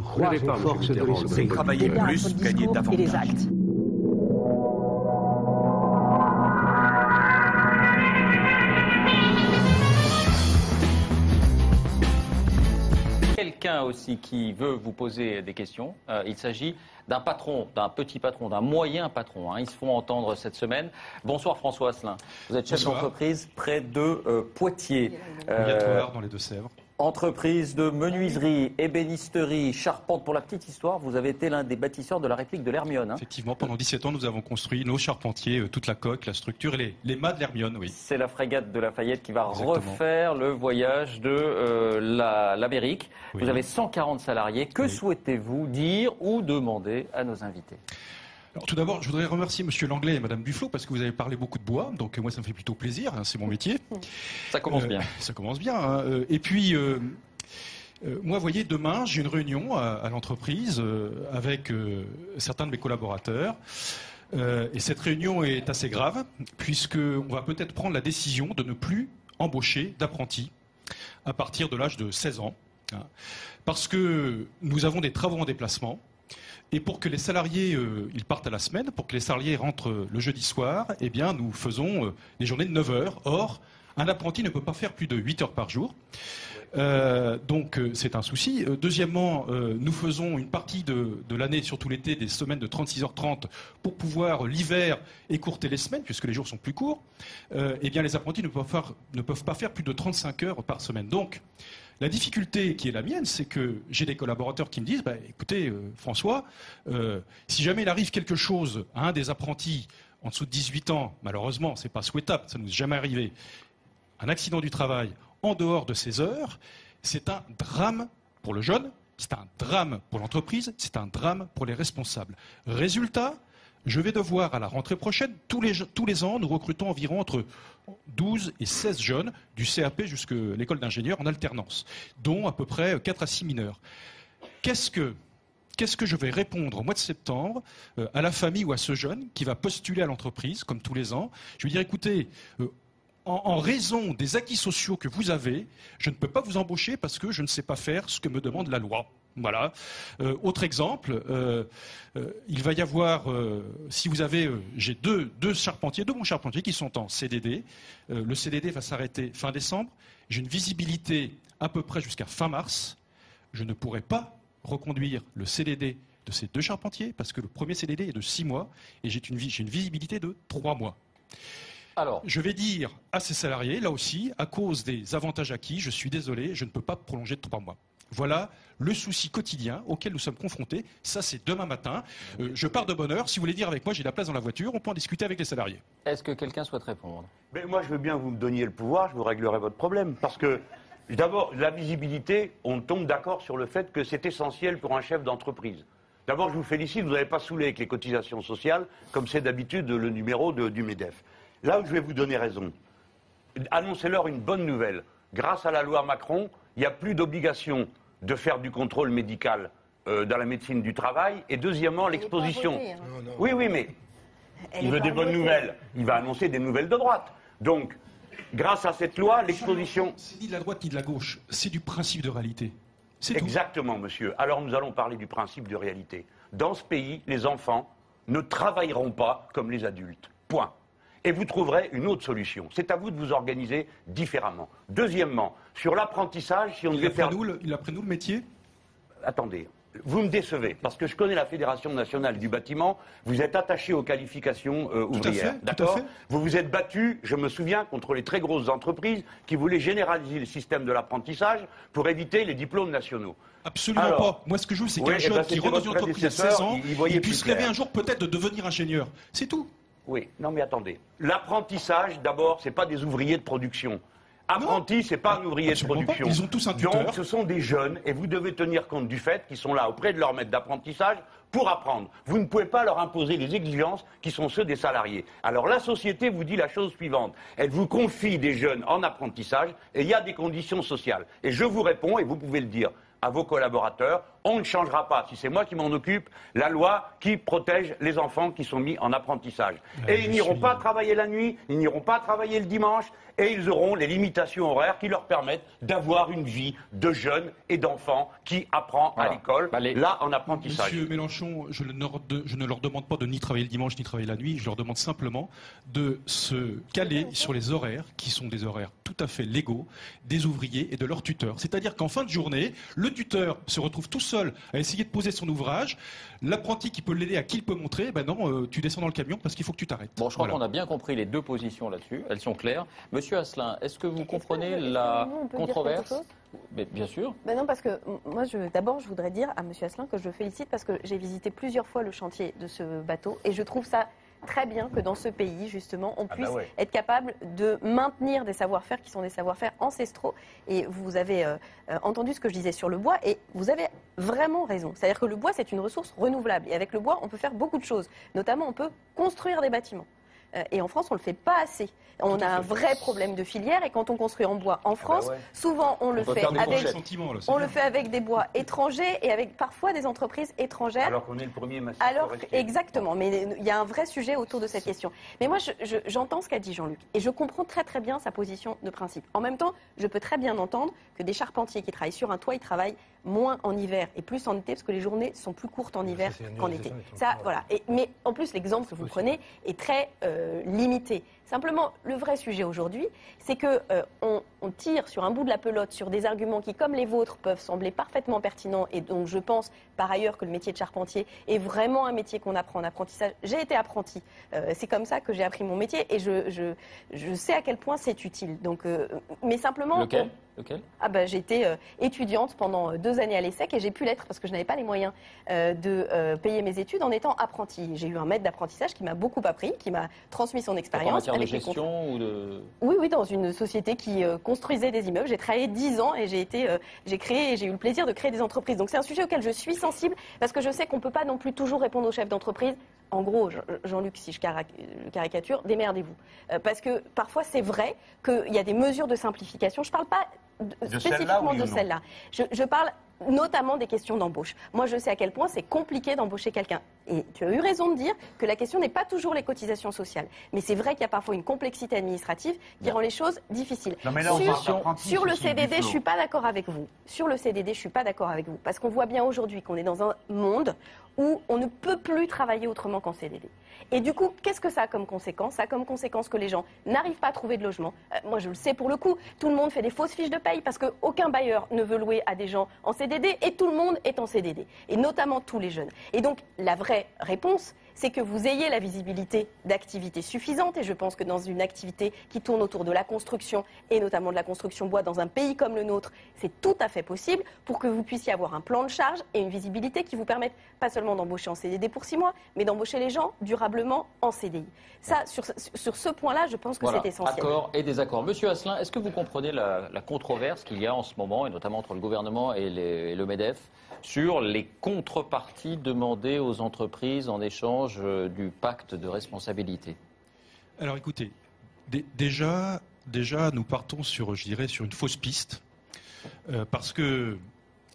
croire aux forces de l'esprit. C'est travailler plus, gagner davantage. Et les actes. Quelqu'un aussi qui veut vous poser des questions. Il s'agit d'un patron, d'un petit patron, d'un moyen patron. Ils se font entendre cette semaine. Bonsoir François Asselin. Vous êtes chef d'entreprise près de Poitiers. Dans les Deux-Sèvres. Entreprise de menuiserie, ébénisterie, charpente. Pour la petite histoire, vous avez été l'un des bâtisseurs de la réplique de l'Hermione. Effectivement, pendant 17 ans, nous avons construit nos charpentiers, toute la coque, la structure et les mâts de l'Hermione, oui. C'est la frégate de Lafayette qui va Exactement. refaire le voyage de l'Amérique. Oui. Vous avez 140 salariés. Que souhaitez-vous dire ou demander à nos invités ? Alors, tout d'abord, je voudrais remercier Monsieur Langlais et Madame Duflot parce que vous avez parlé beaucoup de bois, donc moi ça me fait plutôt plaisir, c'est mon métier. Ça commence bien. Ça commence bien. Et puis, moi, vous voyez, demain, j'ai une réunion à l'entreprise avec certains de mes collaborateurs. Et cette réunion est assez grave puisqu'on va peut-être prendre la décision de ne plus embaucher d'apprentis à partir de l'âge de 16 ans. Parce que nous avons des travaux en déplacement. Et pour que les salariés ils partent à la semaine, pour que les salariés rentrent le jeudi soir, eh bien, nous faisons des journées de 9 heures. Or, un apprenti ne peut pas faire plus de 8 heures par jour. Donc, c'est un souci. Deuxièmement, nous faisons une partie de l'année, surtout l'été, des semaines de 36h30 pour pouvoir, l'hiver, écourter les semaines, puisque les jours sont plus courts. Eh bien, les apprentis ne peuvent pas faire plus de 35 heures par semaine. Donc, la difficulté qui est la mienne, c'est que j'ai des collaborateurs qui me disent écoutez, François, si jamais il arrive quelque chose à un des apprentis en dessous de 18 ans, malheureusement, ce n'est pas souhaitable, ça ne nous est jamais arrivé, un accident du travail en dehors de ces heures, c'est un drame pour le jeune, c'est un drame pour l'entreprise, c'est un drame pour les responsables. Résultat, je vais devoir, à la rentrée prochaine, tous les ans, nous recrutons environ entre 12 et 16 jeunes du CAP jusqu'à l'école d'ingénieurs en alternance, dont à peu près 4 à 6 mineurs. Qu'est-ce que je vais répondre au mois de septembre à la famille ou à ce jeune qui va postuler à l'entreprise, comme tous les ans? Je vais dire, écoutez, en raison des acquis sociaux que vous avez, je ne peux pas vous embaucher parce que je ne sais pas faire ce que me demande la loi. Voilà. Autre exemple, il va y avoir, si vous avez, j'ai deux bons charpentiers qui sont en CDD. Le CDD va s'arrêter fin décembre. J'ai une visibilité à peu près jusqu'à fin mars. Je ne pourrai pas reconduire le CDD de ces deux charpentiers parce que le premier CDD est de 6 mois et j'ai une visibilité de 3 mois. Alors, je vais dire à ces salariés, là aussi, à cause des avantages acquis, je suis désolé, je ne peux pas prolonger de 3 mois. Voilà le souci quotidien auquel nous sommes confrontés. Ça, c'est demain matin. Je pars de bonne heure. Si vous voulez dire avec moi, j'ai la place dans la voiture. On peut en discuter avec les salariés. Est-ce que quelqu'un souhaite répondre? Mais moi, je veux bien que vous me donniez le pouvoir. Je vous réglerai votre problème. Parce que, d'abord, la visibilité, on tombe d'accord sur le fait que c'est essentiel pour un chef d'entreprise. D'abord, je vous félicite. Vous n'avez pas saoulé avec les cotisations sociales, comme c'est d'habitude le numéro du MEDEF. Là où je vais vous donner raison, annoncez-leur une bonne nouvelle. Grâce à la loi Macron, il n'y a plus d'obligation de faire du contrôle médical dans la médecine du travail. Et deuxièmement, l'exposition. Oui, mais il veut des bonnes nouvelles. Il va annoncer des nouvelles de droite. Donc, grâce à cette loi, l'exposition... C'est ni de la droite ni de la gauche. C'est du principe de réalité. C'est exactement, monsieur. Alors nous allons parler du principe de réalité. Dans ce pays, les enfants ne travailleront pas comme les adultes. Point. Et vous trouverez une autre solution. C'est à vous de vous organiser différemment. Deuxièmement, sur l'apprentissage, si on devait faire... Il apprend nous le métier? Attendez, vous me décevez, parce que je connais la Fédération nationale du bâtiment, vous êtes attaché aux qualifications ouvrières, d'accord? Vous vous êtes battu, je me souviens, contre les très grosses entreprises qui voulaient généraliser le système de l'apprentissage pour éviter les diplômes nationaux. Absolument pas. Moi, ce que je veux, c'est qu'un jeune qui rentre dans une entreprise à 16 ans, il puisse rêver un jour peut-être de devenir ingénieur. C'est tout. Oui, non mais attendez. L'apprentissage, d'abord, c'est pas des ouvriers de production. Apprenti, c'est pas un ouvrier de production. Ils ont tous un tuteur. Donc, ce sont des jeunes, et vous devez tenir compte du fait qu'ils sont là auprès de leur maître d'apprentissage pour apprendre. Vous ne pouvez pas leur imposer les exigences qui sont ceux des salariés. Alors, la société vous dit la chose suivante. Elle vous confie des jeunes en apprentissage, et il y a des conditions sociales. Et je vous réponds, et vous pouvez le dire à vos collaborateurs, on ne changera pas, si c'est moi qui m'en occupe, la loi qui protège les enfants qui sont mis en apprentissage. Et ils n'iront pas travailler la nuit, ils n'iront pas travailler le dimanche, et ils auront les limitations horaires qui leur permettent d'avoir une vie de jeunes et d'enfants qui apprend à l'école, là en apprentissage. Monsieur Mélenchon, je ne leur demande pas de ni travailler le dimanche ni travailler la nuit, je leur demande simplement de se caler sur les horaires qui sont des horaires tout à fait légaux des ouvriers et de leurs tuteurs. C'est-à-dire qu'en fin de journée, le tuteur se retrouve tout seul à essayer de poser son ouvrage, l'apprenti qui peut l'aider à qui il peut montrer, ben non, tu descends dans le camion parce qu'il faut que tu t'arrêtes. Bon, je crois qu'on a bien compris les deux positions là-dessus, elles sont claires. Monsieur Asselin, est-ce que vous comprenez la controverse? Mais bien sûr. Ben non, parce que moi, d'abord, je voudrais dire à M. Asselin que je le félicite parce que j'ai visité plusieurs fois le chantier de ce bateau et je trouve ça très bien que dans ce pays, justement, on puisse être capable de maintenir des savoir-faire qui sont des savoir-faire ancestraux. Et vous avez entendu ce que je disais sur le bois et vous avez vraiment raison. C'est-à-dire que le bois, c'est une ressource renouvelable. Et avec le bois, on peut faire beaucoup de choses. Notamment, on peut construire des bâtiments. Et en France, on ne le fait pas assez. On a un vrai problème de filière et quand on construit en bois en France, souvent on le fait avec des bois étrangers et avec parfois des entreprises étrangères. Alors qu'on est le premier massif forestier. Exactement, mais il y a un vrai sujet autour de cette question. Mais moi, j'entends ce qu'a dit Jean-Luc et je comprends très très bien sa position de principe. En même temps, je peux très bien entendre que des charpentiers qui travaillent sur un toit, ils travaillent moins en hiver et plus en été parce que les journées sont plus courtes en hiver qu'en été. Ça, voilà. Mais en plus, l'exemple que vous prenez est très limité. Simplement, le vrai sujet aujourd'hui, c'est que on tire sur un bout de la pelote sur des arguments qui, comme les vôtres, peuvent sembler parfaitement pertinents. Et donc, je pense par ailleurs que le métier de charpentier est vraiment un métier qu'on apprend en apprentissage. J'ai été apprentie. C'est comme ça que j'ai appris mon métier et je sais à quel point c'est utile. Donc, mais simplement. Lequel j'ai été étudiante pendant 2 années à l'ESSEC et j'ai pu l'être parce que je n'avais pas les moyens de payer mes études en étant apprentie. J'ai eu un maître d'apprentissage qui m'a beaucoup appris, qui m'a transmis son expérience. En matière de gestion ou de... Oui, dans une société qui construisait des immeubles. J'ai travaillé 10 ans et j'ai eu le plaisir de créer des entreprises. Donc c'est un sujet auquel je suis sensible parce que je sais qu'on ne peut pas non plus toujours répondre aux chefs d'entreprise. En gros, Jean-Luc, si je caricature, démerdez-vous. Parce que parfois c'est vrai qu'il y a des mesures de simplification. Je ne parle pas spécifiquement de celle-là. Je parle notamment des questions d'embauche. Moi, je sais à quel point c'est compliqué d'embaucher quelqu'un. Et tu as eu raison de dire que la question n'est pas toujours les cotisations sociales. Mais c'est vrai qu'il y a parfois une complexité administrative qui rend les choses difficiles. Non, mais là, sur le CDD, je ne suis pas d'accord avec vous. Sur le CDD, je ne suis pas d'accord avec vous. Parce qu'on voit bien aujourd'hui qu'on est dans un monde où on ne peut plus travailler autrement qu'en CDD. Et du coup, qu'est-ce que ça a comme conséquence? Ça a comme conséquence que les gens n'arrivent pas à trouver de logement. Moi, je le sais pour le coup. Tout le monde fait des fausses fiches de paye parce qu'aucun bailleur ne veut louer à des gens en CDD et tout le monde est en CDD. Et notamment tous les jeunes. Et donc, la vraie réponse, c'est que vous ayez la visibilité d'activité suffisante. Et je pense que dans une activité qui tourne autour de la construction, et notamment de la construction bois dans un pays comme le nôtre, c'est tout à fait possible pour que vous puissiez avoir un plan de charge et une visibilité qui vous permettent pas seulement d'embaucher en CDD pour 6 mois, mais d'embaucher les gens durablement en CDI. Ça, sur ce point-là, je pense que c'est essentiel. Accords et désaccords. Monsieur Asselin, est-ce que vous comprenez la controverse qu'il y a en ce moment, et notamment entre le gouvernement et le MEDEF, sur les contreparties demandées aux entreprises en échange du pacte de responsabilité? Alors écoutez, déjà nous partons sur une fausse piste, parce que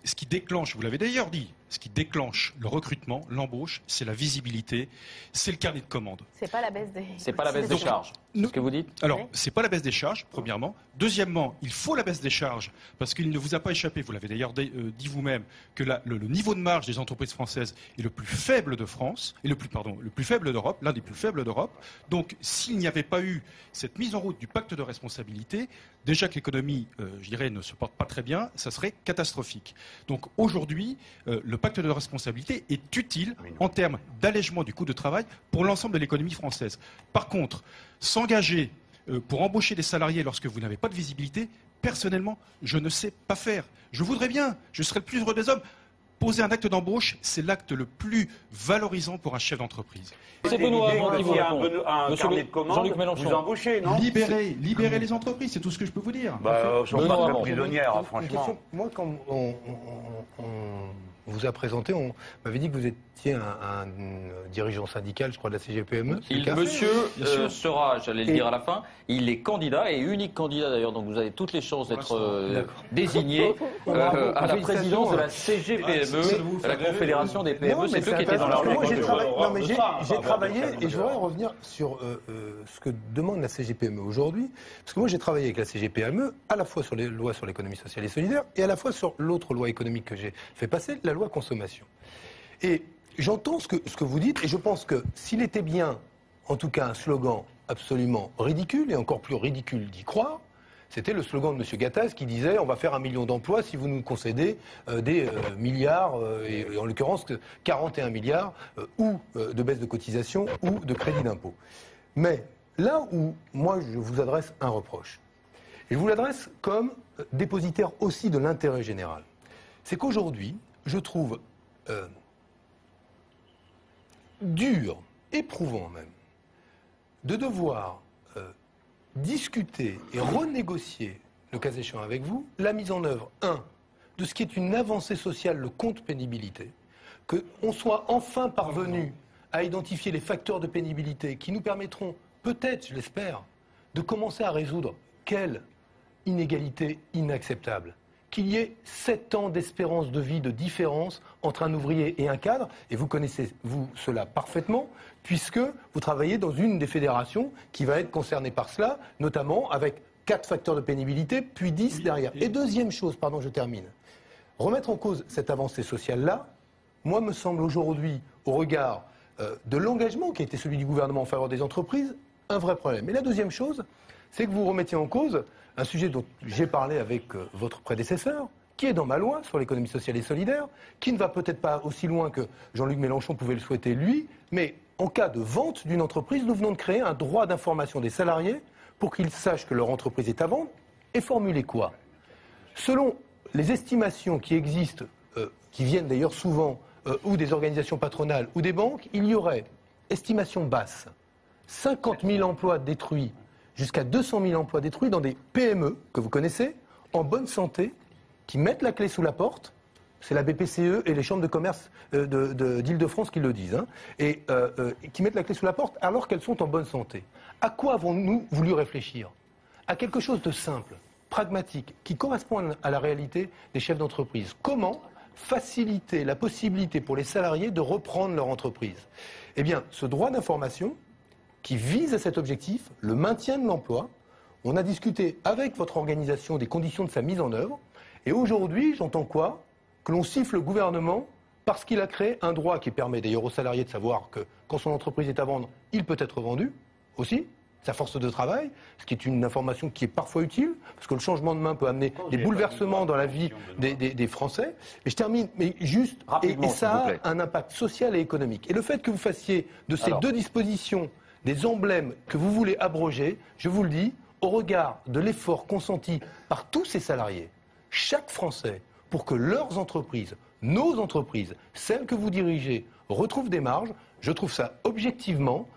ce qui déclenche, vous l'avez d'ailleurs dit, ce qui déclenche le recrutement, l'embauche, c'est la visibilité, c'est le carnet de commandes. C'est pas la baisse des... C'est pas la baisse des charges, c'est ce que vous dites? Alors, c'est pas la baisse des charges, premièrement. Deuxièmement, il faut la baisse des charges, parce qu'il ne vous a pas échappé, vous l'avez d'ailleurs dit vous-même, que le niveau de marge des entreprises françaises est le plus faible de France, et le plus faible d'Europe, l'un des plus faibles d'Europe. Donc, s'il n'y avait pas eu cette mise en route du pacte de responsabilité, déjà que l'économie, ne se porte pas très bien, ça serait catastrophique. Donc, aujourd'hui, le pacte de responsabilité est utile en termes d'allègement du coût de travail pour l'ensemble de l'économie française. Par contre, s'engager pour embaucher des salariés lorsque vous n'avez pas de visibilité, personnellement, je ne sais pas faire. Je voudrais bien, je serais le plus heureux des hommes. Poser un acte d'embauche, c'est l'acte le plus valorisant pour un chef d'entreprise. C'est Benoît avant qui vous répond. Un carnet de commandes, vous embauchez, non? Libérer les entreprises, c'est tout ce que je peux vous dire. Elles ne sont pas prisonnières, franchement. Moi, quand on vous a présenté, on m'avait dit que vous étiez un dirigeant syndical, je crois, de la CGPME. Monsieur sera, j'allais le dire à la fin, il est candidat et unique candidat d'ailleurs, donc vous avez toutes les chances d'être désigné à la présidence de la CGPME, la Confédération des PME. C'est eux qui étaient dans leur loi. J'ai travaillé et je voudrais revenir sur ce que demande la CGPME aujourd'hui, parce que moi j'ai travaillé avec la CGPME à la fois sur les lois sur l'économie sociale et solidaire et à la fois sur l'autre loi économique que j'ai fait passer, la loi consommation. Et j'entends ce que vous dites et je pense que s'il était bien, en tout cas un slogan absolument ridicule et encore plus ridicule d'y croire, c'était le slogan de M. Gattaz qui disait « on va faire 1 million d'emplois si vous nous concédez des milliards, et en l'occurrence 41 milliards, ou de baisse de cotisation ou de crédit d'impôt ». Mais là où moi je vous adresse un reproche, et je vous l'adresse comme dépositaire aussi de l'intérêt général, c'est qu'aujourd'hui, je trouve dur, éprouvant même, de devoir discuter et renégocier, le cas échéant avec vous, la mise en œuvre, de ce qui est une avancée sociale, le compte pénibilité, qu'on soit enfin parvenu à identifier les facteurs de pénibilité qui nous permettront, peut-être, je l'espère, de commencer à résoudre quelle inégalité inacceptable. Qu'il y ait 7 ans d'espérance de vie de différence entre un ouvrier et un cadre, et vous connaissez, vous, cela parfaitement, puisque vous travaillez dans une des fédérations qui va être concernée par cela, notamment avec 4 facteurs de pénibilité, puis 10 derrière. Et deuxième chose, pardon, je termine. Remettre en cause cette avancée sociale-là, moi, me semble aujourd'hui, au regard de l'engagement qui a été celui du gouvernement en faveur des entreprises, un vrai problème. Et la deuxième chose, c'est que vous remettiez en cause un sujet dont j'ai parlé avec votre prédécesseur, qui est dans ma loi sur l'économie sociale et solidaire, qui ne va peut-être pas aussi loin que Jean-Luc Mélenchon pouvait le souhaiter lui, mais en cas de vente d'une entreprise, nous venons de créer un droit d'information des salariés pour qu'ils sachent que leur entreprise est à vendre, et formuler quoi? Selon les estimations qui existent, qui viennent d'ailleurs souvent, ou des organisations patronales ou des banques, il y aurait, estimation basse, 50 000 emplois détruits, jusqu'à 200 000 emplois détruits dans des PME, que vous connaissez, en bonne santé, qui mettent la clé sous la porte. C'est la BPCE et les chambres de commerce d'Île-de-France qui le disent. Hein, et qui mettent la clé sous la porte alors qu'elles sont en bonne santé. À quoi avons-nous voulu réfléchir? À quelque chose de simple, pragmatique, qui correspond à la réalité des chefs d'entreprise. Comment faciliter la possibilité pour les salariés de reprendre leur entreprise? Eh bien, ce droit d'information qui vise à cet objectif, le maintien de l'emploi. On a discuté avec votre organisation des conditions de sa mise en œuvre. Et aujourd'hui, j'entends quoi? Que l'on siffle le gouvernement parce qu'il a créé un droit qui permet d'ailleurs aux salariés de savoir que quand son entreprise est à vendre, il peut être vendu aussi, sa force de travail, ce qui est une information qui est parfois utile, parce que le changement de main peut amener des bouleversements dans la vie des Français. Mais je termine, mais juste, et ça a un impact social et économique. Et le fait que vous fassiez de ces deux dispositions des emblèmes que vous voulez abroger, je vous le dis, au regard de l'effort consenti par tous ces salariés, chaque Français, pour que leurs entreprises, nos entreprises, celles que vous dirigez, retrouvent des marges, je trouve ça objectivement,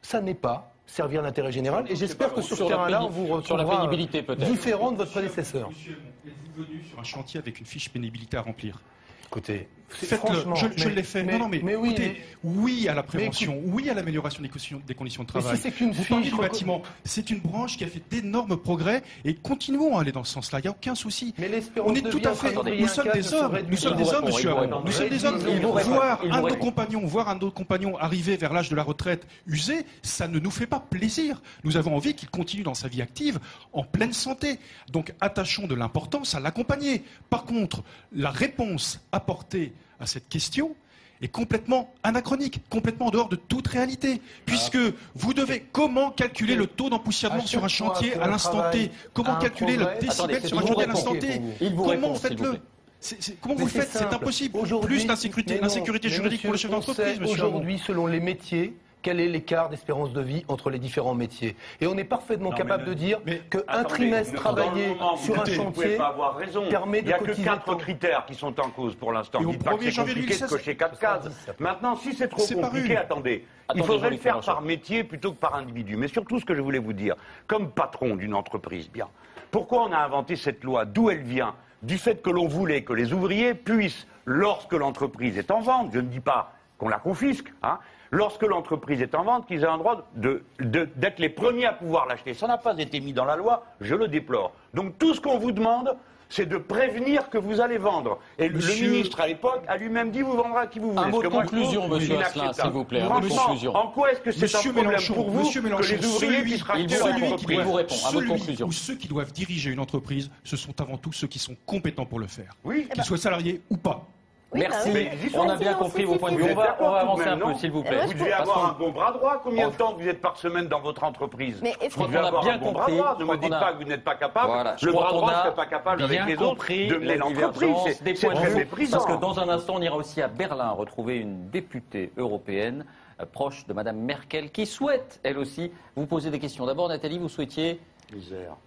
ça n'est pas servir l'intérêt général. Et j'espère que sur ce terrain-là, on vous retrouvera différent de votre prédécesseur. Êtes-vous venu sur un chantier avec une fiche pénibilité à remplir? Écoutez, faites-le, je l'ai fait. Oui à la prévention, oui à l'amélioration des conditions de travail. Si c'est qu'une fiche du bâtiment, c'est une branche qui a fait d'énormes progrès et continuons à aller dans ce sens-là. Il n'y a aucun souci. On est tout à fait. Nous sommes des hommes. Nous sommes des hommes, monsieur Aron. Nous sommes des hommes. Voir un de nos compagnons arriver vers l'âge de la retraite usé, ça ne nous fait pas plaisir. Nous avons envie qu'il continue dans sa vie active en pleine santé. Donc attachons de l'importance à l'accompagner. Par contre, la réponse apportée à cette question est complètement anachronique, complètement en dehors de toute réalité. Puisque vous devez comment calculer le taux d'empoussièrement sur un chantier à l'instant T? Comment calculer le décibel sur un chantier à l'instant T? Comment faites-le? Comment vous le faites? C'est impossible. Plus l'insécurité juridique pour le chef d'entreprise, monsieur. Aujourd'hui, selon les métiers, quel est l'écart d'espérance de vie entre les différents métiers? Et on est parfaitement capable de dire qu'un trimestre travaillé sur un chantier permet de cotiser. Il n'y a que 4 critères qui sont en cause pour l'instant. Dites pas que c'est compliqué de cocher 4 cases. Maintenant, si c'est trop compliqué, attendez. Il faudrait le faire par métier plutôt que par individu. Mais surtout, ce que je voulais vous dire, comme patron d'une entreprise, pourquoi on a inventé cette loi? D'où elle vient? du fait que l'on voulait que les ouvriers puissent, lorsque l'entreprise est en vente, je ne dis pas qu'on la confisque, hein, lorsque l'entreprise est en vente, qu'ils aient un droit d'être les premiers à pouvoir l'acheter. Ça n'a pas été mis dans la loi, je le déplore. Donc tout ce qu'on vous demande, c'est de prévenir que vous allez vendre. Et le ministre, à l'époque, a lui-même dit, vous vendrez à qui vous voulez. Un mot de conclusion, monsieur Asselin, s'il vous plaît. Un mot de conclusion. En quoi est-ce que c'est un problème pour vous que les ouvriers puissent racheter leur entreprise ? Il vous répond. Un mot de conclusion. Ou ceux qui doivent diriger une entreprise, ce sont avant tout ceux qui sont compétents pour le faire. Oui. Qu'ils soient salariés ou pas. Oui, merci, bah oui. on a bien compris vos points de vue. On va avancer un peu, s'il vous plaît. Vous devez avoir un bon bras droit. Combien de temps vous êtes par semaine dans votre entreprise? Vous devez avoir un bon bras droit. Ne me dites pas que vous n'êtes pas capable. Voilà, le bras droit ne serait pas capable avec les autres de mener l'entreprise. C'est très méprisant. Parce que dans un instant, on ira aussi à Berlin retrouver une députée européenne proche de Mme Merkel qui souhaite, elle aussi, vous poser des questions. D'abord, Nathalie, vous souhaitiez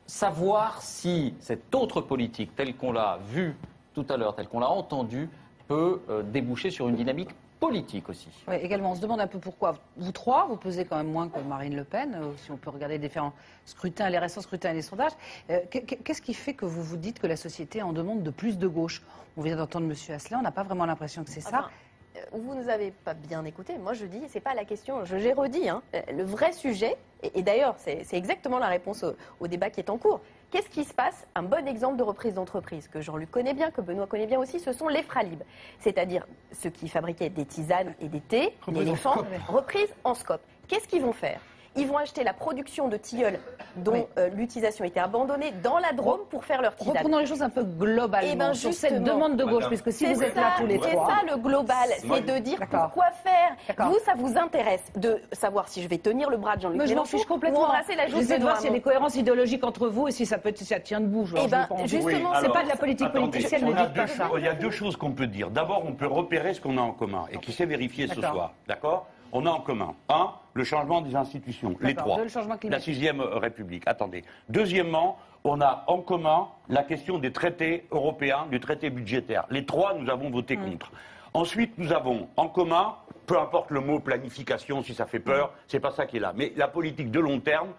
savoir si cette autre politique, telle qu'on l'a vue tout à l'heure, telle qu'on l'a entendue, peut déboucher sur une dynamique politique aussi. Oui, également, on se demande un peu pourquoi. Vous trois, vous pesez quand même moins que Marine Le Pen, si on peut regarder les différents scrutins, les récents scrutins et les sondages. Qu'est-ce qui fait que vous vous dites que la société en demande de plus de gauche? On vient d'entendre M. Asselin, on n'a pas vraiment l'impression que c'est ça. Vous ne nous avez pas bien écouté. Moi, je dis, c'est pas la question. J'ai redit, hein, le vrai sujet, et d'ailleurs, c'est exactement la réponse au débat qui est en cours. Qu'est-ce qui se passe? Un bon exemple de reprise d'entreprise, que Jean-Luc connaît bien, que Benoît connaît bien aussi, ce sont les Fralib. C'est-à-dire ceux qui fabriquaient des tisanes et des thés, l'éléphant, reprise en scope. Qu'est-ce qu'ils vont faire? Ils vont acheter la production de tilleuls dont l'utilisation était abandonnée dans la Drôme pour faire leur tisane. Reprenons les choses un peu globalement sur cette demande de gauche, puisque si vous êtes là tous les trois... C'est ça le global, c'est de dire pourquoi faire. Vous, ça vous intéresse de savoir si je vais tenir le bras de Jean-Luc Mélenchon ou embrasser la joue de J'essaie de voir s'il y a Benoît. des cohérences idéologiques entre vous et si ça tient debout. Justement, c'est pas de la politique politicienne, ne dites pas ça. Il y a deux choses qu'on peut dire. D'abord, on peut repérer ce qu'on a en commun et qui s'est vérifié ce soir. D'accord ? On a en commun, le changement des institutions, les trois, la 6e République. Attendez. Deuxièmement, on a en commun la question des traités européens, du traité budgétaire. Les trois, nous avons voté contre. Ensuite, nous avons en commun, peu importe le mot planification, si ça fait peur, c'est pas ça qui est là, mais la politique de long terme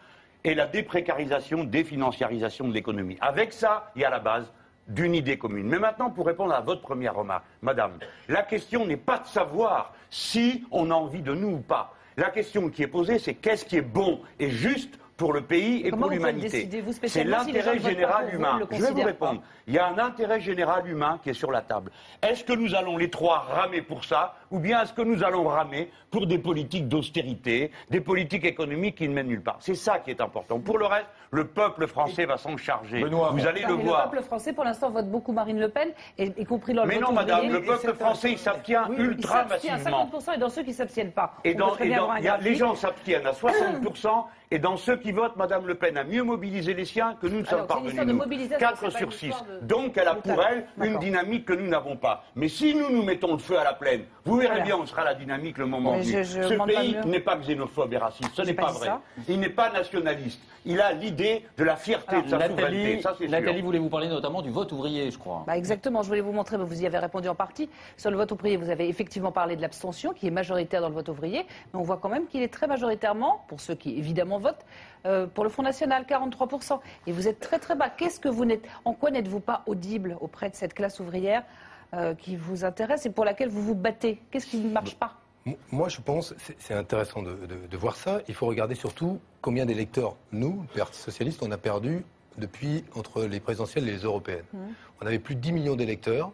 et la déprécarisation, définanciarisation de l'économie. Avec ça, il y a la base d'une idée commune. Mais maintenant, pour répondre à votre première remarque, madame, la question n'est pas de savoir si on a envie de nous ou pas. La question qui est posée, c'est qu'est-ce qui est bon et juste pour le pays et pour l'humanité. C'est l'intérêt général humain. Je vais vous répondre. Il y a un intérêt général humain qui est sur la table. Est-ce que nous allons les trois ramer pour ça, ou bien est-ce que nous allons ramer pour des politiques d'austérité, des politiques économiques qui ne mènent nulle part? C'est ça qui est important. Pour le reste, le peuple français va s'en charger. Benoît, vous allez le voir. Le peuple français, pour l'instant, vote beaucoup Marine Le Pen, y compris dans le Mais vote non, madame, ouvrier. le peuple français, il s'abstient ultra massivement. 50% et dans ceux qui ne s'abstiennent pas. Les gens s'abstiennent à 60%, et dans ceux qui votent, madame Le Pen a mieux mobilisé les siens que nous ne sommes parvenus. 4 sur 6. Donc elle a pour elle une dynamique que nous n'avons pas. Mais si nous nous mettons le feu à la plaine, vous verrez bien, on sera la dynamique le moment venu. Ce pays n'est pas xénophobe et raciste, ce n'est pas vrai. Il n'est pas nationaliste. Il a l'idée de la fierté de sa souveraineté. Ça, c'est sûr. Nathalie, voulez-vous parler notamment du vote ouvrier, je crois. Exactement, je voulais vous montrer, vous y avez répondu en partie. Sur le vote ouvrier, vous avez effectivement parlé de l'abstention, qui est majoritaire dans le vote ouvrier, mais on voit quand même qu'il est très majoritairement, pour ceux qui évidemment votent, pour le Front National, 43%. Et vous êtes très très bas. En quoi n'êtes-vous pas audible auprès de cette classe ouvrière qui vous intéresse et pour laquelle vous vous battez? Qu'est-ce qui ne marche pas? Moi, je pense, c'est intéressant de voir ça. Il faut regarder surtout combien d'électeurs, nous, le Parti Socialiste, on a perdu depuis entre les présidentielles et les européennes. On avait plus de 10 millions d'électeurs.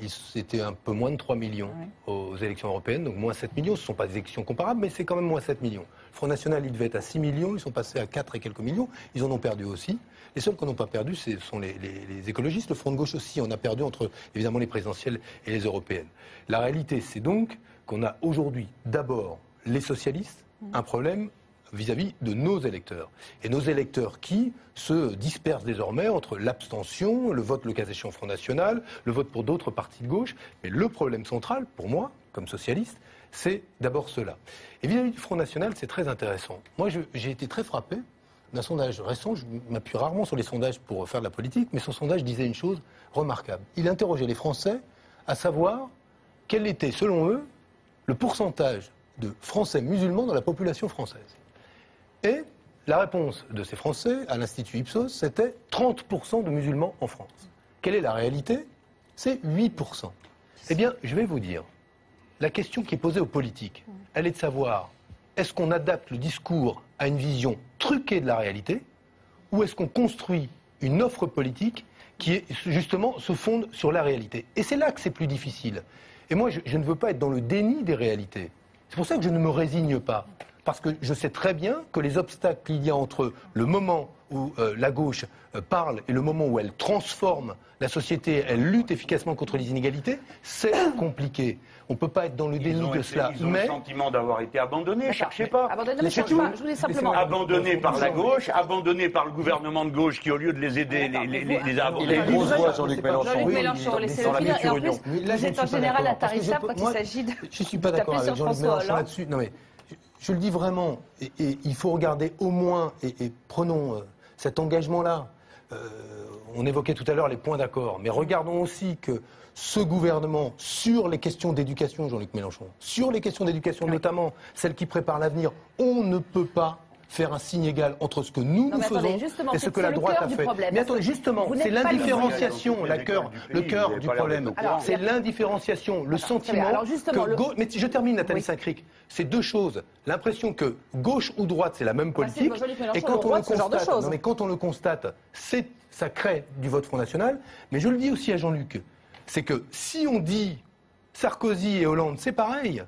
C'était un peu moins de 3 millions aux élections européennes, donc moins 7 millions. Ce ne sont pas des élections comparables, mais c'est quand même moins 7 millions. Le Front National, il devait être à 6 millions, ils sont passés à 4 et quelques millions. Ils en ont perdu aussi. Les seuls qui n'ont pas perdu, ce sont les écologistes. Le Front de gauche aussi, on a perdu entre, évidemment, les présidentielles et les européennes. La réalité, c'est donc qu'on a aujourd'hui, d'abord, les socialistes, un problème vis-à-vis de nos électeurs. Et nos électeurs qui se dispersent désormais entre l'abstention, le vote, le cas échéant, Front National, le vote pour d'autres partis de gauche. Mais le problème central, pour moi, comme socialiste, c'est d'abord cela. Et vis-à-vis du Front National, c'est très intéressant. Moi, j'ai été très frappé d'un sondage récent. Je m'appuie rarement sur les sondages pour faire de la politique, mais son sondage disait une chose remarquable. Il interrogeait les Français à savoir quel était, selon eux, le pourcentage de Français musulmans dans la population française. Et la réponse de ces Français à l'Institut Ipsos, c'était 30% de musulmans en France. Quelle est la réalité? C'est 8%. Eh bien, je vais vous dire, la question qui est posée aux politiques, elle est de savoir, est-ce qu'on adapte le discours à une vision truquée de la réalité, ou est-ce qu'on construit une offre politique qui est, justement se fonde sur la réalité? Et c'est là que c'est plus difficile. Et moi, je ne veux pas être dans le déni des réalités. C'est pour ça que je ne me résigne pas. Parce que je sais très bien que les obstacles qu'il y a entre le moment où la gauche parle et le moment où elle transforme la société, elle lutte efficacement contre les inégalités, c'est compliqué. On ne peut pas être dans le déni de cela. Ils ont le sentiment d'avoir été abandonnés, cherchez pas. Abandonnés, je voulais simplement... Abandonnés par la gauche, abandonnés par le gouvernement de gauche qui, au lieu de les aider, les a abandonnés. Les grosses voix, Jean-Luc Mélenchon. Jean-Luc Mélenchon, laissez-le finir. Et en plus, vous êtes en général intarissable quand il s'agit de... Je ne suis pas d'accord avec Jean-Luc Mélenchon là-dessus. Non mais, je le dis vraiment, et il faut regarder au moins, et prenons cet engagement-là. On évoquait tout à l'heure les points d'accord, mais regardons aussi que ce gouvernement, sur les questions d'éducation, Jean-Luc Mélenchon, sur les questions d'éducation, notamment celles qui préparent l'avenir, on ne peut pas faire un signe égal entre ce que nous faisons et ce que la droite a fait. Mais attendez, justement, c'est l'indifférenciation, le cœur du problème. C'est l'indifférenciation, le sentiment que... Mais je termine, Nathalie Saint-Cric. C'est deux choses. L'impression que gauche ou droite, c'est la même politique. Et quand on le constate, ça crée du vote Front National. Mais je le dis aussi à Jean-Luc, c'est que si on dit Sarkozy et Hollande, c'est pareil.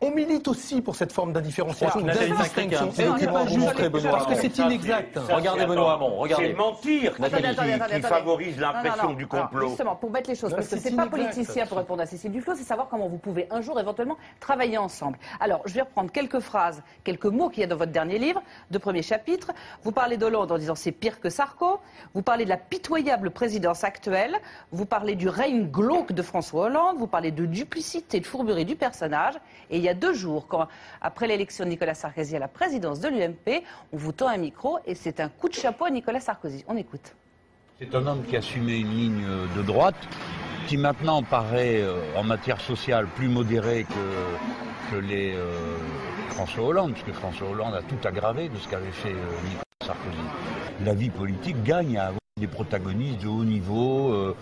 On milite aussi pour cette forme d'indifférenciation, d'indistinction. Et on n'est pas juste parce que c'est inexact. Regardez Benoît Hamon, regardez. C'est mentir qui favorise l'impression du complot. Alors justement, pour mettre les choses, parce que c'est pas politicien pour répondre à Cécile Duflot, c'est savoir comment vous pouvez un jour éventuellement travailler ensemble. Alors, je vais reprendre quelques phrases, quelques mots qu'il y a dans votre dernier livre, de premier chapitre. Vous parlez d'Hollande en disant c'est pire que Sarko. Vous parlez de la pitoyable présidence actuelle. Vous parlez du règne glauque de François Hollande. Vous parlez de duplicité, de fourberie du personnage. Et il y a 2 jours, après l'élection de Nicolas Sarkozy à la présidence de l'UMP, on vous tend un micro et c'est un coup de chapeau à Nicolas Sarkozy. On écoute. C'est un homme qui assumait une ligne de droite, qui maintenant paraît en matière sociale plus modéré que les François Hollande, puisque François Hollande a tout aggravé de ce qu'avait fait Nicolas Sarkozy. La vie politique gagne à avoir des protagonistes de haut niveau,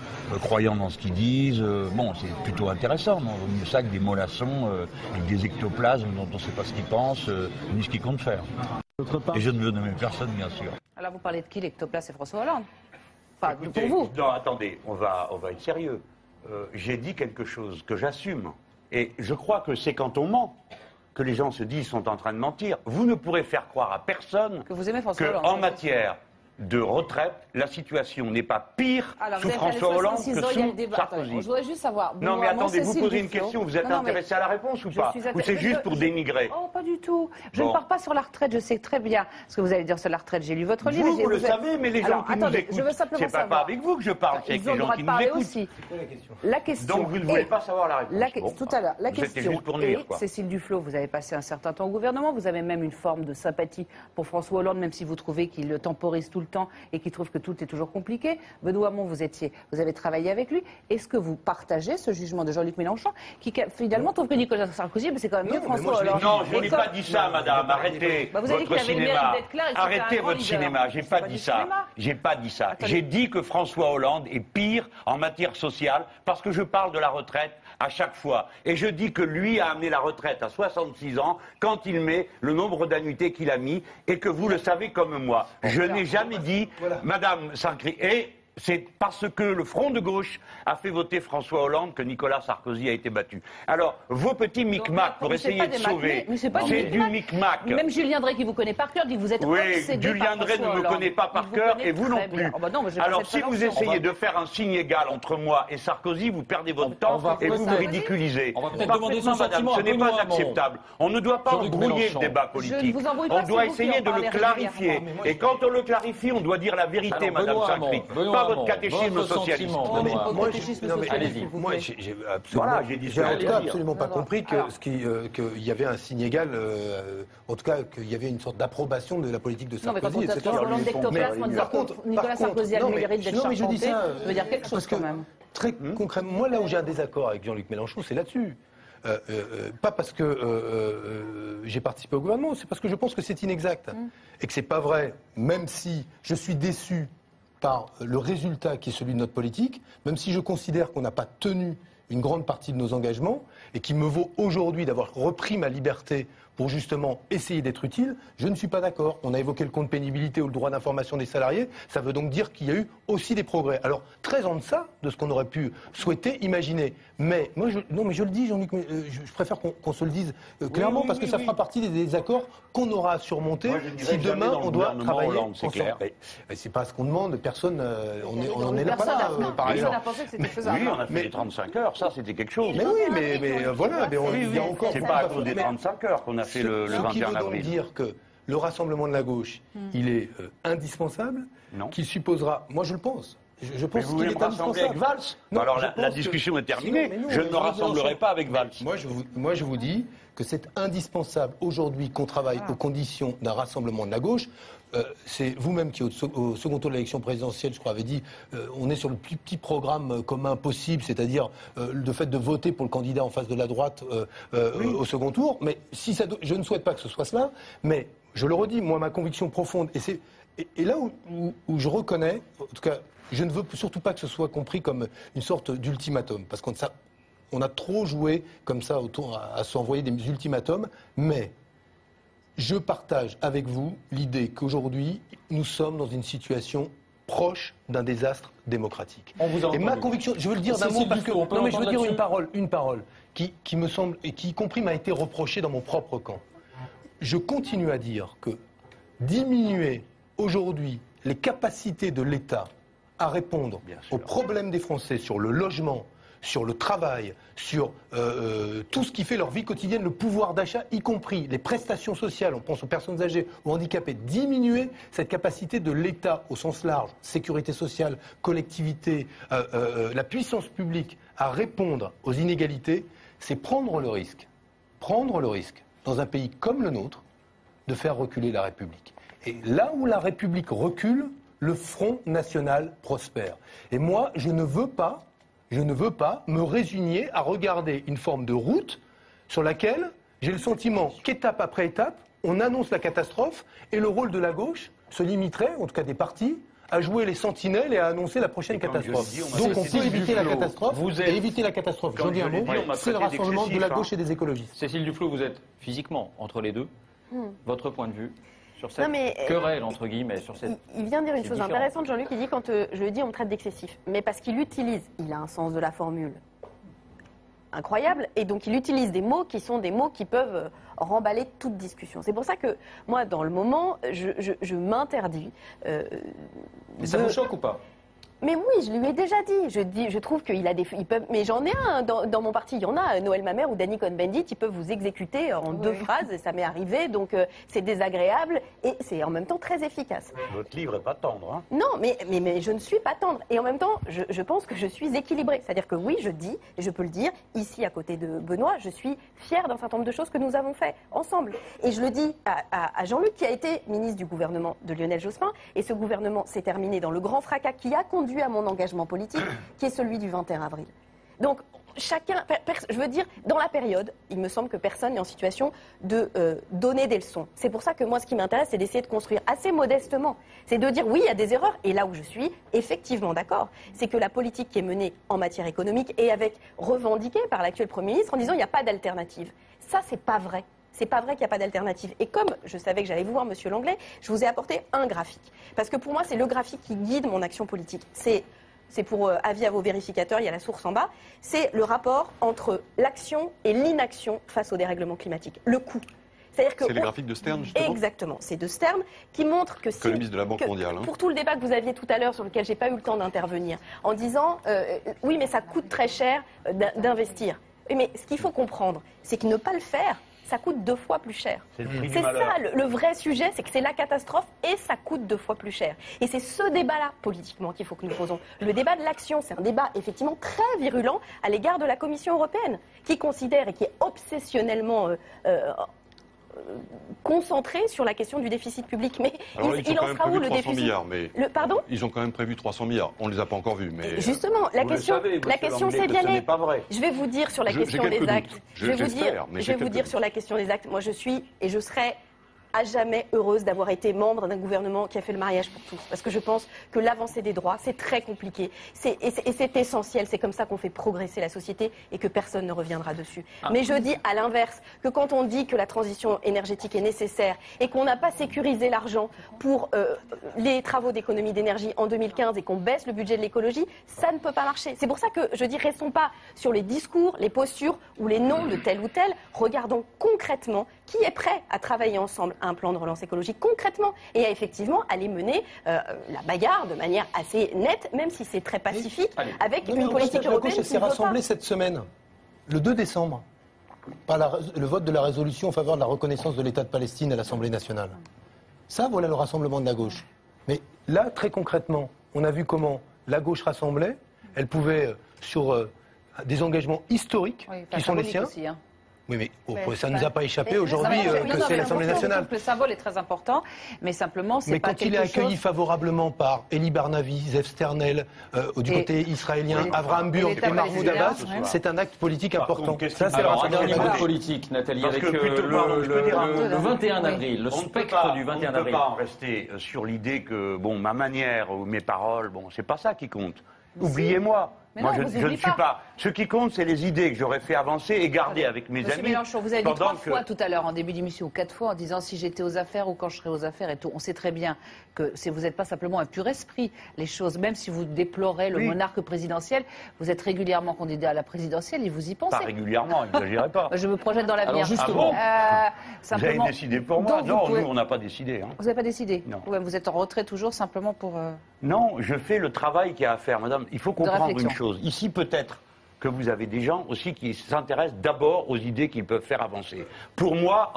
croyant dans ce qu'ils disent. Bon, c'est plutôt intéressant. Non, mieux ça que des mollassons avec des ectoplasmes dont on ne sait pas ce qu'ils pensent, ni ce qu'ils comptent faire. Et je ne veux nommer personne, bien sûr. Alors vous parlez de qui, l'ectoplasme? C'est François Hollande? Enfin, écoutez, pour vous. Non, attendez, on va être sérieux. J'ai dit quelque chose que j'assume. Et je crois que c'est quand on ment que les gens se disent sont en train de mentir. Vous ne pourrez faire croire à personne que vous aimez François Hollande, qu'en matière de retraite, la situation n'est pas pire sous François Hollande que sous Sarkozy. Je voudrais juste savoir... Non mais attendez, vous posez une question, vous êtes intéressé à la réponse ou pas? Ou c'est juste pour dénigrer? Oh, pas du tout. Je ne pars pas sur la retraite, je sais très bien ce que vous allez dire sur la retraite. J'ai lu votre livre. Vous le savez, mais les gens qui nous écoutent, c'est pas avec vous que je parle, c'est avec les gens qui nous écoutent. La question... Donc vous ne voulez pas savoir la réponse? Tout à l'heure, la question est, Cécile Duflot, vous avez passé un certain temps au gouvernement, vous avez même une forme de sympathie pour François Hollande, même si vous trouvez qu'il le temporise tout le temps et qu'il trouve que tout est toujours compliqué. Benoît Hamon, vous avez travaillé avec lui. Est-ce que vous partagez ce jugement de Jean-Luc Mélenchon, qui finalement trouve que Nicolas Sarkozy, c'est quand même mieux François Hollande? Non, je n'ai pas dit ça, madame. Arrêtez votre cinéma. Arrêtez votre cinéma. J'ai pas dit ça. J'ai pas dit ça. J'ai dit que François Hollande est pire en matière sociale parce que je parle de la retraite à chaque fois. Et je dis que lui a amené la retraite à 66 ans quand il met le nombre d'annuités qu'il a mis et que vous le savez comme moi. Je n'ai jamais dit, Madame Saint-Cric, et c'est parce que le Front de gauche a fait voter François Hollande que Nicolas Sarkozy a été battu. Alors, vos petits micmacs pour essayer de sauver, c'est du micmac. Même Julien Drey, qui vous connaît par cœur, dit que vous êtes obsédé par Julien Drey ne me connaît pas par cœur et vous non plus. Alors, si vous essayez de faire un signe égal entre moi et Sarkozy, vous perdez votre temps et vous me ridiculisez. On va peut-être demander son sentiment. Ce n'est pas acceptable. On ne doit pas embrouiller le débat politique. On doit essayer de le clarifier. Et quand on le clarifie, on doit dire la vérité, Madame Saint-Cric. Votre catéchisme socialiste. Allez-y. Moi, j'ai absolument pas compris qu'il y avait un signe égal, en tout cas qu'il y avait une sorte d'approbation de la politique de Sarkozy, etc. Nicolas Sarkozy a le mérite d'être charpenté, ça veut dire quelque chose quand même. Très concrètement, moi là où j'ai un désaccord avec Jean-Luc Mélenchon, c'est là-dessus. Pas parce que j'ai participé au gouvernement, c'est parce que je pense que c'est inexact et que c'est pas vrai, même si je suis déçu par le résultat qui est celui de notre politique, même si je considère qu'on n'a pas tenu une grande partie de nos engagements et qu'il me vaut aujourd'hui d'avoir repris ma liberté pour justement essayer d'être utile, je ne suis pas d'accord. On a évoqué le compte pénibilité ou le droit d'information des salariés, ça veut donc dire qu'il y a eu aussi des progrès. Alors, très en deçà de ce qu'on aurait pu souhaiter, imaginer. Mais, moi, je le dis, Jean-Luc, je préfère qu'on se le dise clairement, parce que ça fera partie des désaccords qu'on aura à surmonter si demain on doit travailler ensemble. C'est pas ce qu'on demande, personne, on est là pas là, par ailleurs. Personne n'a pensé que c'était faisable. Oui, on a fait les 35 heures, ça c'était quelque chose. Mais oui, mais voilà, il y a encore... C'est pas à cause des 35 heures qu'on a fait le 21 avril. Ce qui veut donc dire que le rassemblement de la gauche, il est indispensable, qu'il supposera, moi je le pense. Je pense qu'il est indispensable. Avec Valls. Non, alors la discussion est terminée. Je ne me rassemblerai pas avec Valls. Moi je vous dis que c'est indispensable aujourd'hui qu'on travaille aux conditions d'un rassemblement de la gauche. C'est vous-même qui, au second tour de l'élection présidentielle, je crois, avez dit on est sur le plus petit programme commun possible, c'est-à-dire le fait de voter pour le candidat en face de la droite au second tour. Mais si ça, je ne souhaite pas que ce soit cela, mais je le redis, moi, ma conviction profonde, et là où je reconnais, en tout cas, je ne veux surtout pas que ce soit compris comme une sorte d'ultimatum, parce qu'on a trop joué comme ça à s'envoyer des ultimatums, mais je partage avec vous l'idée qu'aujourd'hui, nous sommes dans une situation proche d'un désastre démocratique. Et ma conviction, je veux le dire d'un mot parce que je veux dire une parole qui me semble et qui, y compris, m'a été reprochée dans mon propre camp. Je continue à dire que diminuer aujourd'hui les capacités de l'État à répondre aux problèmes des Français sur le logement, sur le travail, sur tout ce qui fait leur vie quotidienne, le pouvoir d'achat, y compris les prestations sociales, on pense aux personnes âgées, aux handicapés, diminuer cette capacité de l'État au sens large, sécurité sociale, collectivité, la puissance publique à répondre aux inégalités, c'est prendre le risque, dans un pays comme le nôtre, de faire reculer la République. Et là où la République recule, le Front National prospère. Et moi, je ne veux pas me résigner à regarder une forme de route sur laquelle j'ai le sentiment qu'étape après étape, on annonce la catastrophe et le rôle de la gauche se limiterait, en tout cas des partis, à jouer les sentinelles et à annoncer la prochaine catastrophe. Donc on peut éviter la catastrophe et éviter la catastrophe. J'en dis un mot, c'est le rassemblement de la gauche et des écologistes. Cécile Duflot, vous êtes physiquement entre les deux. Votre point de vue sur cette querelle, entre guillemets, sur cette... Il vient dire une chose intéressante, Jean-Luc, il dit, quand je le dis, on me traite d'excessif. Mais parce qu'il a un sens de la formule incroyable, et donc il utilise des mots qui sont des mots qui peuvent remballer toute discussion. C'est pour ça que, moi, dans le moment, je m'interdis... Mais ça vous choque ou pas ? Mais oui, je lui ai déjà dit. Je trouve qu'il a mais j'en ai un dans mon parti. Il y en a, Noël Mamère ou Danny Cohn-Bendit, ils peuvent vous exécuter en 2 phrases. Et ça m'est arrivé, donc c'est désagréable et c'est en même temps très efficace. Votre livre n'est pas tendre, hein ? Non, mais je ne suis pas tendre. Et en même temps, je pense que je suis équilibrée. C'est-à-dire que oui, je dis, et je peux le dire, ici à côté de Benoît, je suis fière d'un certain nombre de choses que nous avons fait ensemble. Et je le dis à Jean-Luc, qui a été ministre du gouvernement de Lionel Jospin. Et ce gouvernement s'est terminé dans le grand fracas qui a conduit à mon engagement politique, qui est celui du 21 avril. Donc, chacun, je veux dire, dans la période, il me semble que personne n'est en situation de donner des leçons. C'est pour ça que moi, ce qui m'intéresse, c'est d'essayer de construire assez modestement. C'est de dire, oui, il y a des erreurs, et là où je suis effectivement d'accord, c'est que la politique qui est menée en matière économique est revendiquée par l'actuel Premier ministre en disant, il n'y a pas d'alternative. Ça, c'est pas vrai. C'est pas vrai qu'il n'y a pas d'alternative. Et comme je savais que j'allais vous voir, Monsieur Langlais, je vous ai apporté un graphique. Parce que pour moi, c'est le graphique qui guide mon action politique. C'est pour avis à vos vérificateurs, il y a la source en bas. C'est le rapport entre l'action et l'inaction face au dérèglement climatique. Le coût. C'est les graphiques de Stern, justement ? Exactement. C'est de Stern qui montre que économiste de la Banque mondiale. Pour tout le débat que vous aviez tout à l'heure, sur lequel j'ai pas eu le temps d'intervenir, en disant oui, mais ça coûte très cher d'investir. Mais ce qu'il faut comprendre, c'est que ne pas le faire, ça coûte 2 fois plus cher. C'est ça le vrai sujet, c'est que c'est la catastrophe et ça coûte 2 fois plus cher. Et c'est ce débat-là, politiquement, qu'il faut que nous posons. Le débat de l'action, c'est un débat effectivement très virulent à l'égard de la Commission européenne, qui considère et qui est obsessionnellement concentré sur la question du déficit public. Mais alors, il en sera où le déficit milliards, mais pardon ? Ils ont quand même prévu 300 milliards. On ne les a pas encore vus. Mais justement, la question c'est d'y aller. Je vais vous dire sur la question des actes. Je vais vous dire sur la question des actes. Moi, je suis et je serai à jamais heureuse d'avoir été membre d'un gouvernement qui a fait le mariage pour tous. Parce que je pense que l'avancée des droits, c'est très compliqué. Et c'est essentiel. C'est comme ça qu'on fait progresser la société et que personne ne reviendra dessus. Mais je dis à l'inverse que quand on dit que la transition énergétique est nécessaire et qu'on n'a pas sécurisé l'argent pour les travaux d'économie d'énergie en 2015 et qu'on baisse le budget de l'écologie, ça ne peut pas marcher. C'est pour ça que je dis restons pas sur les discours, les postures ou les noms de tel ou tel. Regardons concrètement qui est prêt à travailler ensemble à un plan de relance écologique concrètement et à effectivement aller mener la bagarre de manière assez nette, même si c'est très pacifique, avec une politique européenne qui s'est rassemblée cette semaine, le 2 décembre, par le vote de la résolution en faveur de la reconnaissance de l'État de Palestine à l'Assemblée nationale. Ça, voilà le rassemblement de la gauche. Mais là, très concrètement, on a vu comment la gauche rassemblait. Elle pouvait, sur des engagements historiques, qui sont les siens. Aussi, hein. Oui, mais ça ne nous a pas échappé aujourd'hui que c'est l'Assemblée nationale. Le symbole est très important, mais simplement, c'est pas quelque chose... Mais quand il est accueilli favorablement par Elie Barnavi, Zev Sternel, du côté israélien, Avraham Burg et Mahmoud Abbas, c'est un acte politique important. Ça, c'est un dernier mot politique, Nathalie, avec le 21 avril, le spectre du 21 avril. On ne peut pas en rester sur l'idée que, ma manière ou mes paroles, c'est pas ça qui compte. Oubliez-moi. Moi, je ne suis pas. Ce qui compte, c'est les idées que j'aurais fait avancer et garder avec mes amis. Monsieur Mélenchon, vous avez dit 3 fois tout à l'heure en début d'émission, ou 4 fois, en disant si j'étais aux affaires ou quand je serais aux affaires et tout. On sait très bien que vous n'êtes pas simplement un pur esprit. Les choses, même si vous déplorez le monarque présidentiel, vous êtes régulièrement candidat à la présidentielle et vous y pensez. Pas régulièrement, n'exagérez pas. Je me projette dans l'avenir. Justement, vous avez décidé pour moi. Non, nous, on n'a pas décidé. Hein. Vous n'avez pas décidé? Non. Ouais, vous êtes en retrait toujours simplement pour... Non, je fais le travail qu'il y a à faire, madame. Il faut comprendre une chose. Ici, peut-être que vous avez des gens aussi qui s'intéressent d'abord aux idées qu'ils peuvent faire avancer. Pour moi,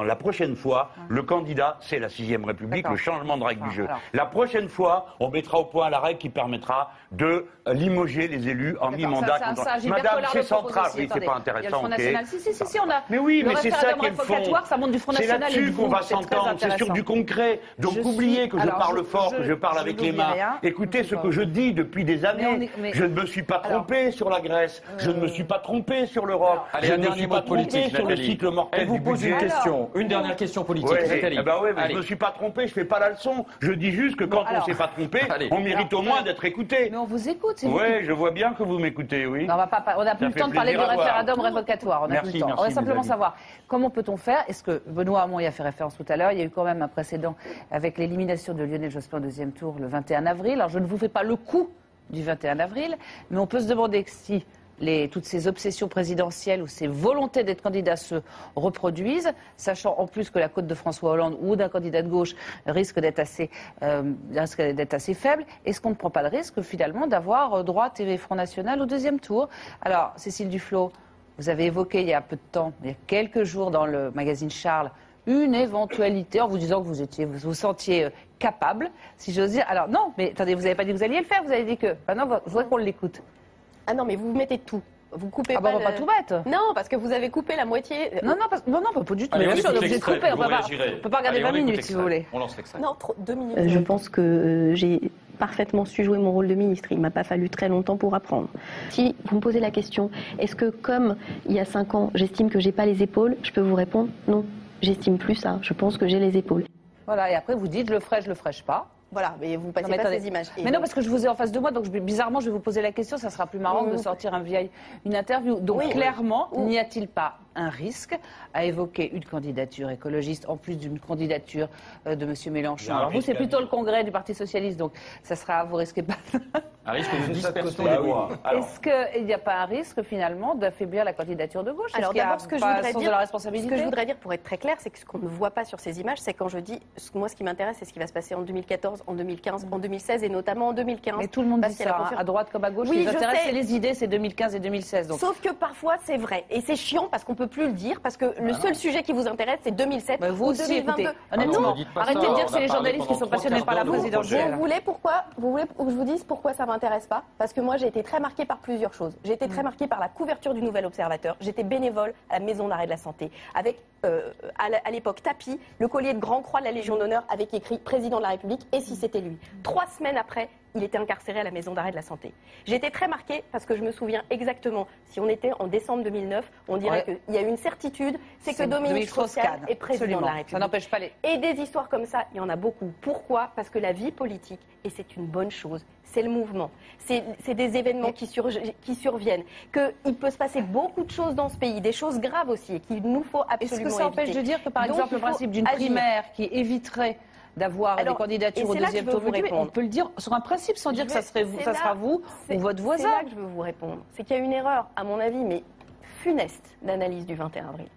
la prochaine fois, le candidat, c'est la 6ème République, le changement de règle du jeu. Alors. La prochaine fois, on mettra au point la règle qui permettra de limoger les élus en mi-mandat. Madame, c'est central. Oui, c'est pas intéressant. Si, on a. Mais oui, mais c'est ça qui est le fond. Ça monte du Front National. C'est là-dessus qu'on va s'entendre. C'est sur du concret. Donc oubliez que je parle fort, que je parle avec les mains. Écoutez ce que je dis depuis des années. Je ne me suis pas trompé sur la Grèce. Je ne me suis pas trompé sur l'Europe. Je ne me suis pas trompé sur le cycle mortel du budget. Une question, une dernière question politique. Nathalie. Je ne me suis pas trompé, je ne fais pas la leçon. Je dis juste que quand on ne s'est pas trompé, on mérite au moins d'être écouté. Mais on vous écoute, c'est vous. Oui, je vois bien que vous m'écoutez, oui. On n'a plus le temps de parler du référendum révocatoire. On n'a plus le temps. On va simplement savoir comment peut-on faire. Est-ce que Benoît Hamon y a fait référence tout à l'heure? Il y a eu quand même un précédent avec l'élimination de Lionel Jospin au 2e tour le 21 avril. Alors je ne vous fais pas le coup du 21 avril, mais on peut se demander si toutes ces obsessions présidentielles ou ces volontés d'être candidat se reproduisent, sachant en plus que la cote de François Hollande ou d'un candidat de gauche risque d'être assez faible. Est-ce qu'on ne prend pas le risque finalement d'avoir droit TV Front National au 2e tour? Alors, Cécile Duflot, vous avez évoqué il y a peu de temps, il y a quelques jours dans le magazine Charles, une éventualité en vous disant que vous sentiez capable, si j'ose dire. Alors non, mais attendez, vous n'avez pas dit que vous alliez le faire, vous avez dit que... Maintenant, je voudrais qu'on l'écoute. Ah non, mais vous mettez tout. Vous coupez pas. On va pas tout mettre. Non, parce que vous avez coupé la moitié. Non, pas du tout. Allez, bien sûr, vous êtes coupé. On ne peut pas regarder 20 minutes si vous voulez. On lance l'extrait. Non, 2 minutes. Je pense que j'ai parfaitement su jouer mon rôle de ministre. Il ne m'a pas fallu très longtemps pour apprendre. Si vous me posez la question, est-ce que comme il y a 5 ans, j'estime que j'ai pas les épaules, je peux vous répondre non. J'estime plus ça. Je pense que j'ai les épaules. Voilà, et après vous dites je le ferai pas. Voilà, mais vous passez pas ces images. Mais non, parce que je vous ai en face de moi, donc bizarrement, je vais vous poser la question, ça sera plus marrant que de sortir une interview. Donc clairement, n'y a-t-il pas un risque à évoquer une candidature écologiste en plus d'une candidature de M. Mélenchon? Alors vous, c'est plutôt le congrès du Parti Socialiste, donc ça sera, vous risquez pas... Un risque de dispersion des voix. Est-ce qu'il n'y a pas un risque finalement d'affaiblir la candidature de gauche? Alors d'abord, ce que je voudrais dire, pour être très clair, c'est que ce qu'on ne voit pas sur ces images, c'est quand je dis, moi ce qui m'intéresse, c'est ce qui va se passer en 2014, en 2015, en 2016 et notamment en 2015. Mais tout le monde dit ça, à droite comme à gauche. Oui, ce qui les intéresse, c'est les idées, c'est 2015 et 2016. Donc. Sauf que parfois c'est vrai. Et c'est chiant parce qu'on ne peut plus le dire, parce que le seul sujet qui vous intéresse, c'est 2007 vous ou aussi, 2022. Écoutez, honnêtement, arrêtez de dire que c'est les journalistes qui sont passionnés par la présidentielle. Vous voulez que je vous dise pourquoi ça ne m'intéresse pas? Parce que moi, j'ai été très marquée par plusieurs choses. J'ai été très marquée par la couverture du Nouvel Observateur. J'étais bénévole à la Maison d'arrêt de la santé. Avec, à l'époque, tapis, le collier de Grand Croix de la Légion d'honneur avec écrit Président de la République, et si c'était lui. 3 semaines après, il était incarcéré à la maison d'arrêt de la Santé. J'ai été très marquée parce que je me souviens exactement, si on était en décembre 2009, on dirait qu'il y a une certitude, c'est que Dominique Strauss-Kahn est président de la République. Ça n'empêche pas les... Et des histoires comme ça, il y en a beaucoup. Pourquoi? Parce que la vie politique, et c'est une bonne chose, c'est le mouvement. C'est des événements qui surviennent. Qu'il peut se passer beaucoup de choses dans ce pays, des choses graves aussi, et qu'il nous faut absolument éviter. Est-ce que ça empêche de dire que, par exemple, le principe d'une primaire qui éviterait d'avoir des candidatures au deuxième tour, on peut le dire sur un principe sans dire que ça sera vous ou votre voisin? C'est là que je veux vous répondre. C'est qu'il y a une erreur, à mon avis, mais funeste d'analyse du 21 avril.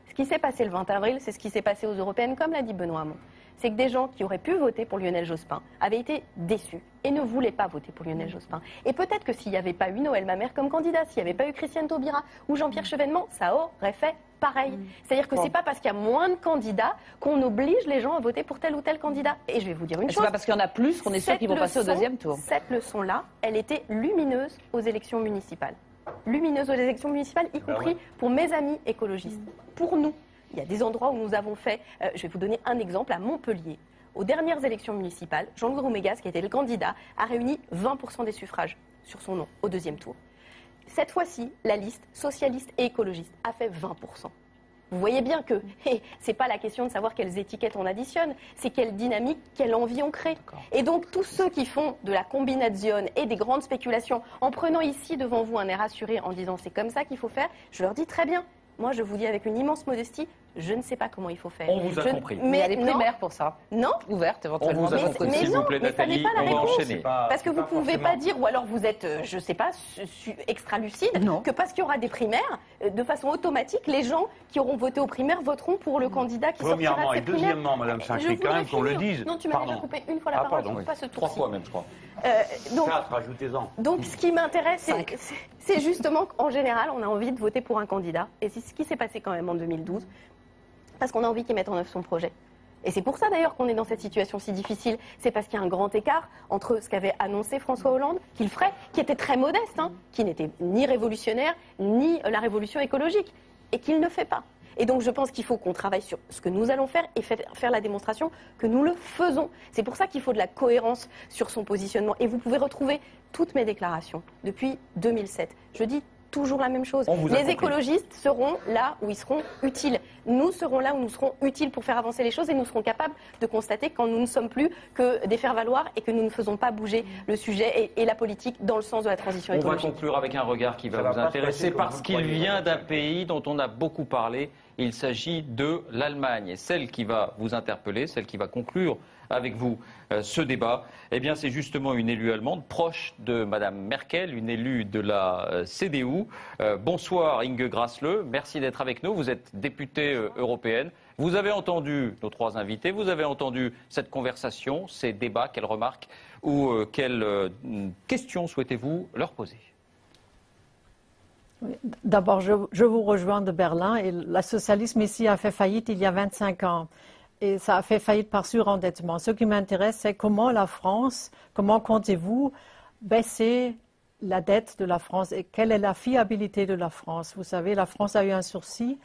Ce qui s'est passé le 20 avril, c'est ce qui s'est passé aux Européennes, comme l'a dit Benoît Hamon. C'est que des gens qui auraient pu voter pour Lionel Jospin avaient été déçus et ne voulaient pas voter pour Lionel Jospin. Et peut-être que s'il n'y avait pas eu Noël Mamère comme candidat, s'il n'y avait pas eu Christiane Taubira ou Jean-Pierre Chevènement, ça aurait fait pareil. C'est-à-dire que c'est pas parce qu'il y a moins de candidats qu'on oblige les gens à voter pour tel ou tel candidat. Et je vais vous dire une chose. C'est pas parce qu'il y en a plus qu'on est sûr qu'ils vont passer au deuxième tour. Cette leçon-là, elle était lumineuse aux élections municipales. Lumineuse aux élections municipales, y compris pour mes amis écologistes. Pour nous. Il y a des endroits où nous avons fait, je vais vous donner un exemple, à Montpellier. Aux dernières élections municipales, Jean-Louis Roumégas, qui était le candidat, a réuni 20% des suffrages sur son nom au deuxième tour. Cette fois-ci, la liste socialiste et écologiste a fait 20%. Vous voyez bien que c'est pas la question de savoir quelles étiquettes on additionne, c'est quelle dynamique, quelle envie on crée. Et donc tous ceux qui font de la combinazione et des grandes spéculations, en prenant ici devant vous un air assuré, en disant c'est comme ça qu'il faut faire, je leur dis très bien. Moi, je vous dis avec une immense modestie, je ne sais pas comment il faut faire. On vous a compris. Mais il y a des primaires pour ça. Non. Ouvertes éventuellement. On vous a compris, s'il vous plaît, Nathalie, ça n'est pas la réponse. enchaîner. Parce que vous ne pouvez pas dire, ou alors vous êtes, je ne sais pas, extra lucide, que parce qu'il y aura des primaires, de façon automatique, les gens qui auront voté aux primaires voteront pour le candidat qui sortira de ces primaires. Premièrement et deuxièmement, Madame Saint-Cloud, quand même qu'on le dise. Non, tu m'as déjà coupé une fois la parole, pas ce tour-ci. 3 fois même, je crois. Rajoutez-en. Donc, ce qui m'intéresse, c'est justement qu'en général, on a envie de voter pour un candidat. Et c'est ce qui s'est passé quand même en 2012. Parce qu'on a envie qu'il mette en œuvre son projet. Et c'est pour ça d'ailleurs qu'on est dans cette situation si difficile. C'est parce qu'il y a un grand écart entre ce qu'avait annoncé François Hollande, qu'il ferait, qui était très modeste, qui n'était ni révolutionnaire, ni la révolution écologique, et qu'il ne fait pas. Et donc je pense qu'il faut qu'on travaille sur ce que nous allons faire et faire la démonstration que nous le faisons. C'est pour ça qu'il faut de la cohérence sur son positionnement. Et vous pouvez retrouver toutes mes déclarations depuis 2007. Je dis toujours la même chose. Les écologistes seront là où ils seront utiles. Nous serons là où nous serons utiles pour faire avancer les choses et nous serons capables de constater quand nous ne sommes plus que des faire-valoir et que nous ne faisons pas bouger le sujet et la politique dans le sens de la transition écologique. On va conclure avec un regard qui va vous intéresser parce qu'il vient d'un pays dont on a beaucoup parlé. Il s'agit de l'Allemagne. Et celle qui va vous interpeller, celle qui va conclure avec vous ce débat, eh bien, c'est justement une élue allemande proche de Madame Merkel, une élue de la CDU. Bonsoir Inge Grassle, merci d'être avec nous. Vous êtes députée européenne. Vous avez entendu nos 3 invités, vous avez entendu cette conversation, ces débats, quelles remarques ou quelles questions souhaitez-vous leur poser ? D'abord, je vous rejoins de Berlin. Et le socialisme ici a fait faillite il y a 25 ans. Et ça a fait faillite par surendettement. Ce qui m'intéresse, c'est comment la France, comment comptez-vous baisser la dette de la France et quelle est la fiabilité de la France? Vous savez, la France a eu un sursis.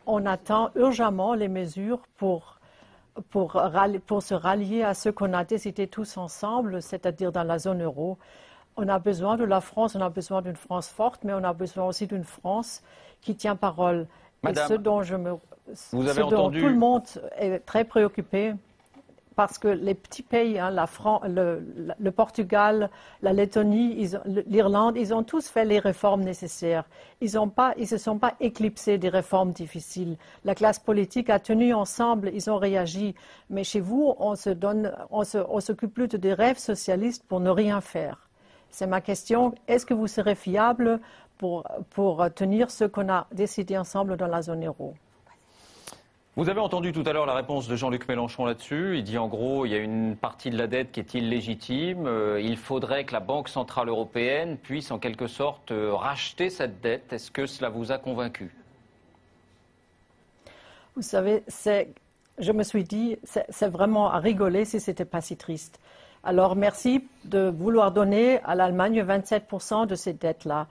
On attend urgemment les mesures pour se rallier à ce qu'on a décidé tous ensemble, c'est-à-dire dans la zone euro. On a besoin de la France, on a besoin d'une France forte, mais on a besoin aussi d'une France qui tient parole. Madame, et ce dont tout le monde est très préoccupé, parce que les petits pays, le Portugal, la Lettonie, l'Irlande, ils ont tous fait les réformes nécessaires. Ils ne se sont pas éclipsés des réformes difficiles. La classe politique a tenu ensemble, ils ont réagi. Mais chez vous, on s'occupe plutôt des rêves socialistes pour ne rien faire. C'est ma question. Est-ce que vous serez fiable pour tenir ce qu'on a décidé ensemble dans la zone euro? Vous avez entendu tout à l'heure la réponse de Jean-Luc Mélenchon là-dessus. Il dit en gros, il y a une partie de la dette qui est illégitime. Il faudrait que la Banque Centrale Européenne puisse en quelque sorte racheter cette dette. Est-ce que cela vous a convaincu? Vous savez, je me suis dit, c'est vraiment à rigoler si ce n'était pas si triste. Alors merci de vouloir donner à l'Allemagne 27% de ces dettes-là.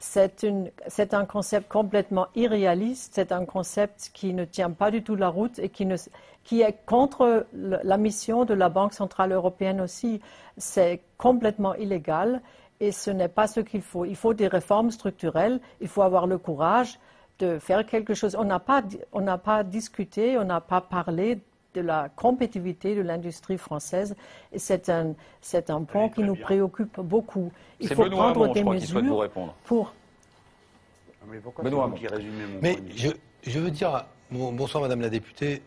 c'est un concept complètement irréaliste, c'est un concept qui ne tient pas du tout la route et qui est contre la mission de la Banque centrale européenne aussi. C'est complètement illégal et ce n'est pas ce qu'il faut. Il faut des réformes structurelles, il faut avoir le courage de faire quelque chose. On n'a pas discuté, on n'a pas parlé de la compétitivité de l'industrie française et c'est un point qui nous préoccupe beaucoup. Il faut prendre des mesures vous répondre. Pour... Mais pourquoi Benoît qui résumer mon Mais je veux dire, bonsoir Madame la députée,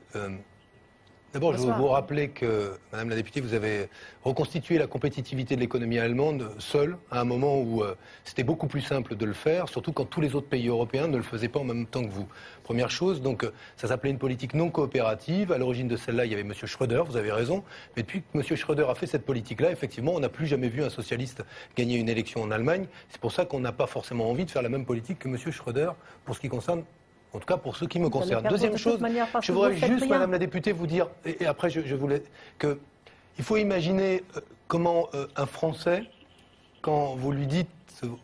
d'abord je veux vous rappeler que, Madame la députée, vous avez reconstitué la compétitivité de l'économie allemande seule, à un moment où c'était beaucoup plus simple de le faire, surtout quand tous les autres pays européens ne le faisaient pas en même temps que vous. Première chose, donc ça s'appelait une politique non coopérative. À l'origine de celle-là, il y avait M. Schröder, vous avez raison. Mais depuis que M. Schröder a fait cette politique-là, effectivement, on n'a plus jamais vu un socialiste gagner une élection en Allemagne. C'est pour ça qu'on n'a pas forcément envie de faire la même politique que M. Schröder pour ce qui concerne... En tout cas, pour ce qui me concerne. Deuxième chose, je voudrais juste, Madame la députée, vous dire, et après je voulais, qu'il faut imaginer comment un Français, quand vous lui dites,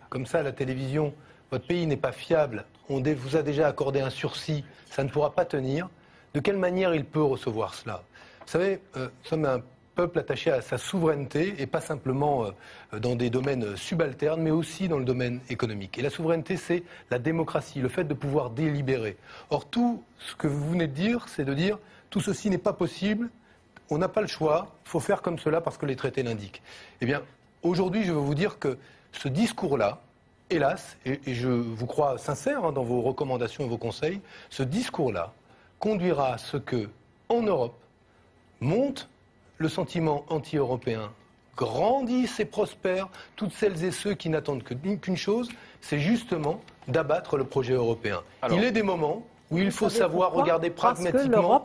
comme ça à la télévision, votre pays n'est pas fiable, on vous a déjà accordé un sursis, ça ne pourra pas tenir, de quelle manière il peut recevoir cela? Vous savez, nous sommes un peuple attaché à sa souveraineté, et pas simplement dans des domaines subalternes, mais aussi dans le domaine économique. Et la souveraineté, c'est la démocratie, le fait de pouvoir délibérer. Or, tout ce que vous venez de dire, c'est de dire, tout ceci n'est pas possible, on n'a pas le choix, il faut faire comme cela parce que les traités l'indiquent. Eh bien, aujourd'hui, je veux vous dire que ce discours-là, hélas, et je vous crois sincère dans vos recommandations et vos conseils, ce discours-là conduira à ce que, en Europe, monte le sentiment anti-européen, grandisse et prospère toutes celles et ceux qui n'attendent qu'une chose, c'est justement d'abattre le projet européen. Alors, il est des moments où il faut savoir regarder pragmatiquement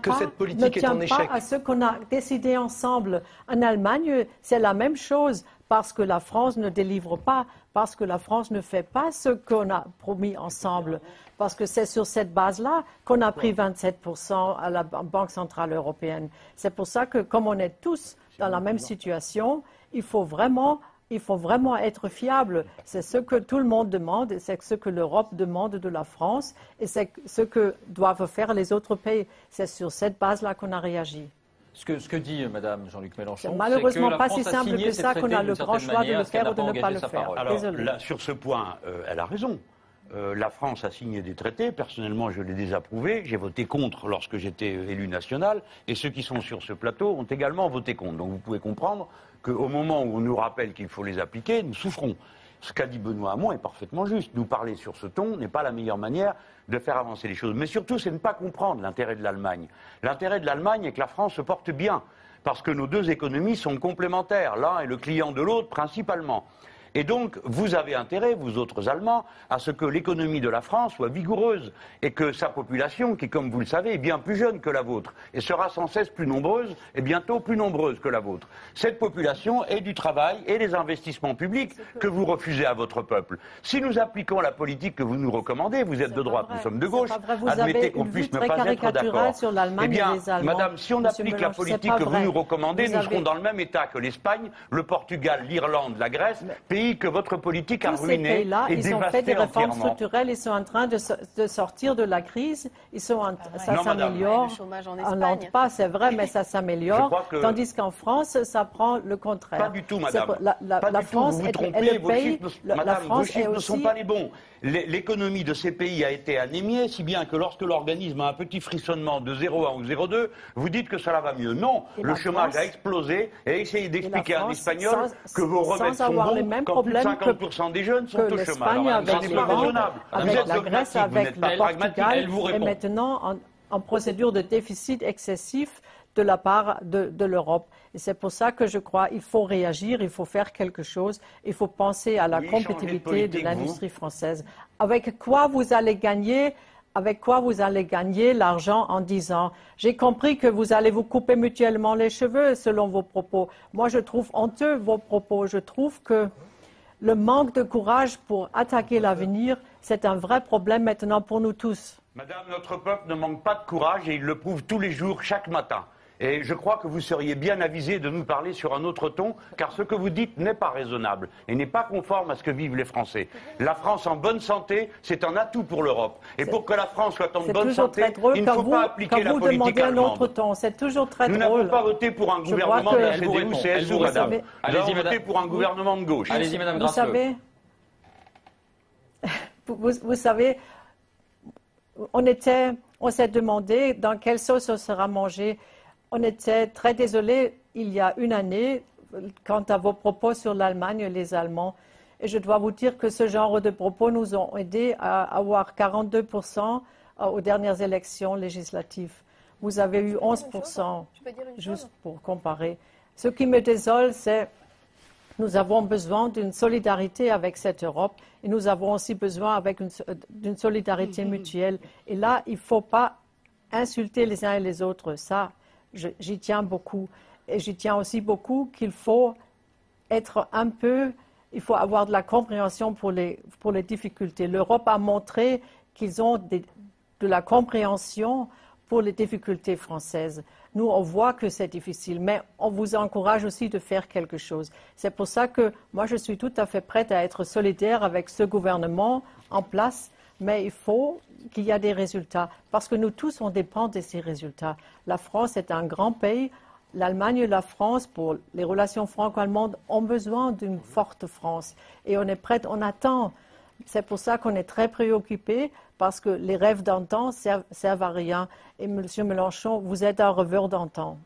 que cette politique est en échec. Ne tient pas à ce qu'on a décidé ensemble. En Allemagne, c'est la même chose, parce que la France ne délivre pas, parce que la France ne fait pas ce qu'on a promis ensemble. Parce que c'est sur cette base-là qu'on a pris 27% à la Banque centrale européenne. C'est pour ça que, comme on est tous dans la même situation, il faut vraiment être fiable. C'est ce que tout le monde demande, et c'est ce que l'Europe demande de la France, et c'est ce que doivent faire les autres pays. C'est sur cette base-là qu'on a réagi. Ce que dit Mme Jean-Luc Mélenchon, c'est malheureusement pas si simple que ça qu'on a le grand choix de le faire ou de ne pas le faire. Alors, là, sur ce point, elle a raison. La France a signé des traités, personnellement je les désapprouvé, j'ai voté contre lorsque j'étais élu national, et ceux qui sont sur ce plateau ont également voté contre. Donc vous pouvez comprendre qu'au moment où on nous rappelle qu'il faut les appliquer, nous souffrons. Ce qu'a dit Benoît Hamon est parfaitement juste. Nous parler sur ce ton n'est pas la meilleure manière de faire avancer les choses. Mais surtout, c'est ne pas comprendre l'intérêt de l'Allemagne. L'intérêt de l'Allemagne est que la France se porte bien, parce que nos deux économies sont complémentaires. L'un est le client de l'autre principalement. Et donc, vous avez intérêt, vous autres Allemands, à ce que l'économie de la France soit vigoureuse et que sa population, qui, comme vous le savez, est bien plus jeune que la vôtre et sera sans cesse plus nombreuse et bientôt plus nombreuse que la vôtre. Cette population est du travail et des investissements publics que vous refusez à votre peuple. Si nous appliquons la politique que vous nous recommandez, vous êtes de droite, nous sommes de gauche, admettez qu'on puisse ne pas être d'accord. Eh bien, madame, si on applique la politique que vous nous recommandez, nous serons dans le même état que l'Espagne, le Portugal, l'Irlande, la Grèce, pays que votre politique a ruiné et dévasté entièrement. Ils ont fait des réformes structurelles, ils sont en train de sortir de la crise, ça s'améliore. Le chômage en Espagne. Pas, c'est vrai, mais ça s'améliore. Tandis qu'en France, ça prend le contraire. Pas du tout, madame. La France, vous vous trompez, vos chiffres ne sont pas les bons. L'économie de ces pays a été anémiée, si bien que lorsque l'organisme a un petit frissonnement de 0,1 ou 0,2, vous dites que cela va mieux. Non, le chômage a explosé, et essayez d'expliquer à un Espagnol que vos remèdes sont bons quand plus de 50% des jeunes sont au chômage. Avec ce n'est pas raisonnable. Avec la Grèce, avec le Portugal, et maintenant en procédure de déficit excessif de la part de l'Europe. Et c'est pour ça que je crois qu'il faut réagir, il faut faire quelque chose, il faut penser à la compétitivité de l'industrie française. Avec quoi vous allez gagner l'argent en 10 ans? J'ai compris que vous allez vous couper mutuellement les cheveux selon vos propos. Moi, je trouve honteux vos propos. Je trouve que le manque de courage pour attaquer l'avenir, c'est un vrai problème maintenant pour nous tous. Madame, notre peuple ne manque pas de courage et il le prouve tous les jours, chaque matin. Et je crois que vous seriez bien avisé de nous parler sur un autre ton, car ce que vous dites n'est pas raisonnable et n'est pas conforme à ce que vivent les Français. La France en bonne santé, c'est un atout pour l'Europe. Et pour que la France soit en bonne santé, il ne faut pas appliquer la politique allemande. C'est toujours très drôle. Nous n'avons pas voté pour un gouvernement de CDU-CSU, madame. Nous avons voté pour un gouvernement de gauche. Allez-y, madame Grassleux. Vous savez, on s'est demandé dans quelle sauce on sera mangé. On était très désolés il y a une année quant à vos propos sur l'Allemagne et les Allemands. Et je dois vous dire que ce genre de propos nous ont aidés à avoir 42% aux dernières élections législatives. Vous avez eu 11%, juste pour comparer. Ce qui me désole, c'est que nous avons besoin d'une solidarité avec cette Europe et nous avons aussi besoin d'une solidarité mutuelle. Et là, il ne faut pas insulter les uns et les autres. Ça, j'y tiens beaucoup. Et j'y tiens aussi beaucoup qu'il faut être il faut avoir de la compréhension pour les difficultés. L'Europe a montré qu'ils ont de la compréhension pour les difficultés françaises. Nous, on voit que c'est difficile, mais on vous encourage aussi de faire quelque chose. C'est pour ça que moi, je suis tout à fait prête à être solidaire avec ce gouvernement en place, mais il faut qu'il y ait des résultats, parce que nous tous, on dépend de ces résultats. La France est un grand pays. L'Allemagne et la France, pour les relations franco-allemandes, ont besoin d'une forte France. Et on est prête, on attend. C'est pour ça qu'on est très préoccupés, parce que les rêves d'antan servent à rien. Et M. Mélenchon, vous êtes un rêveur d'antan.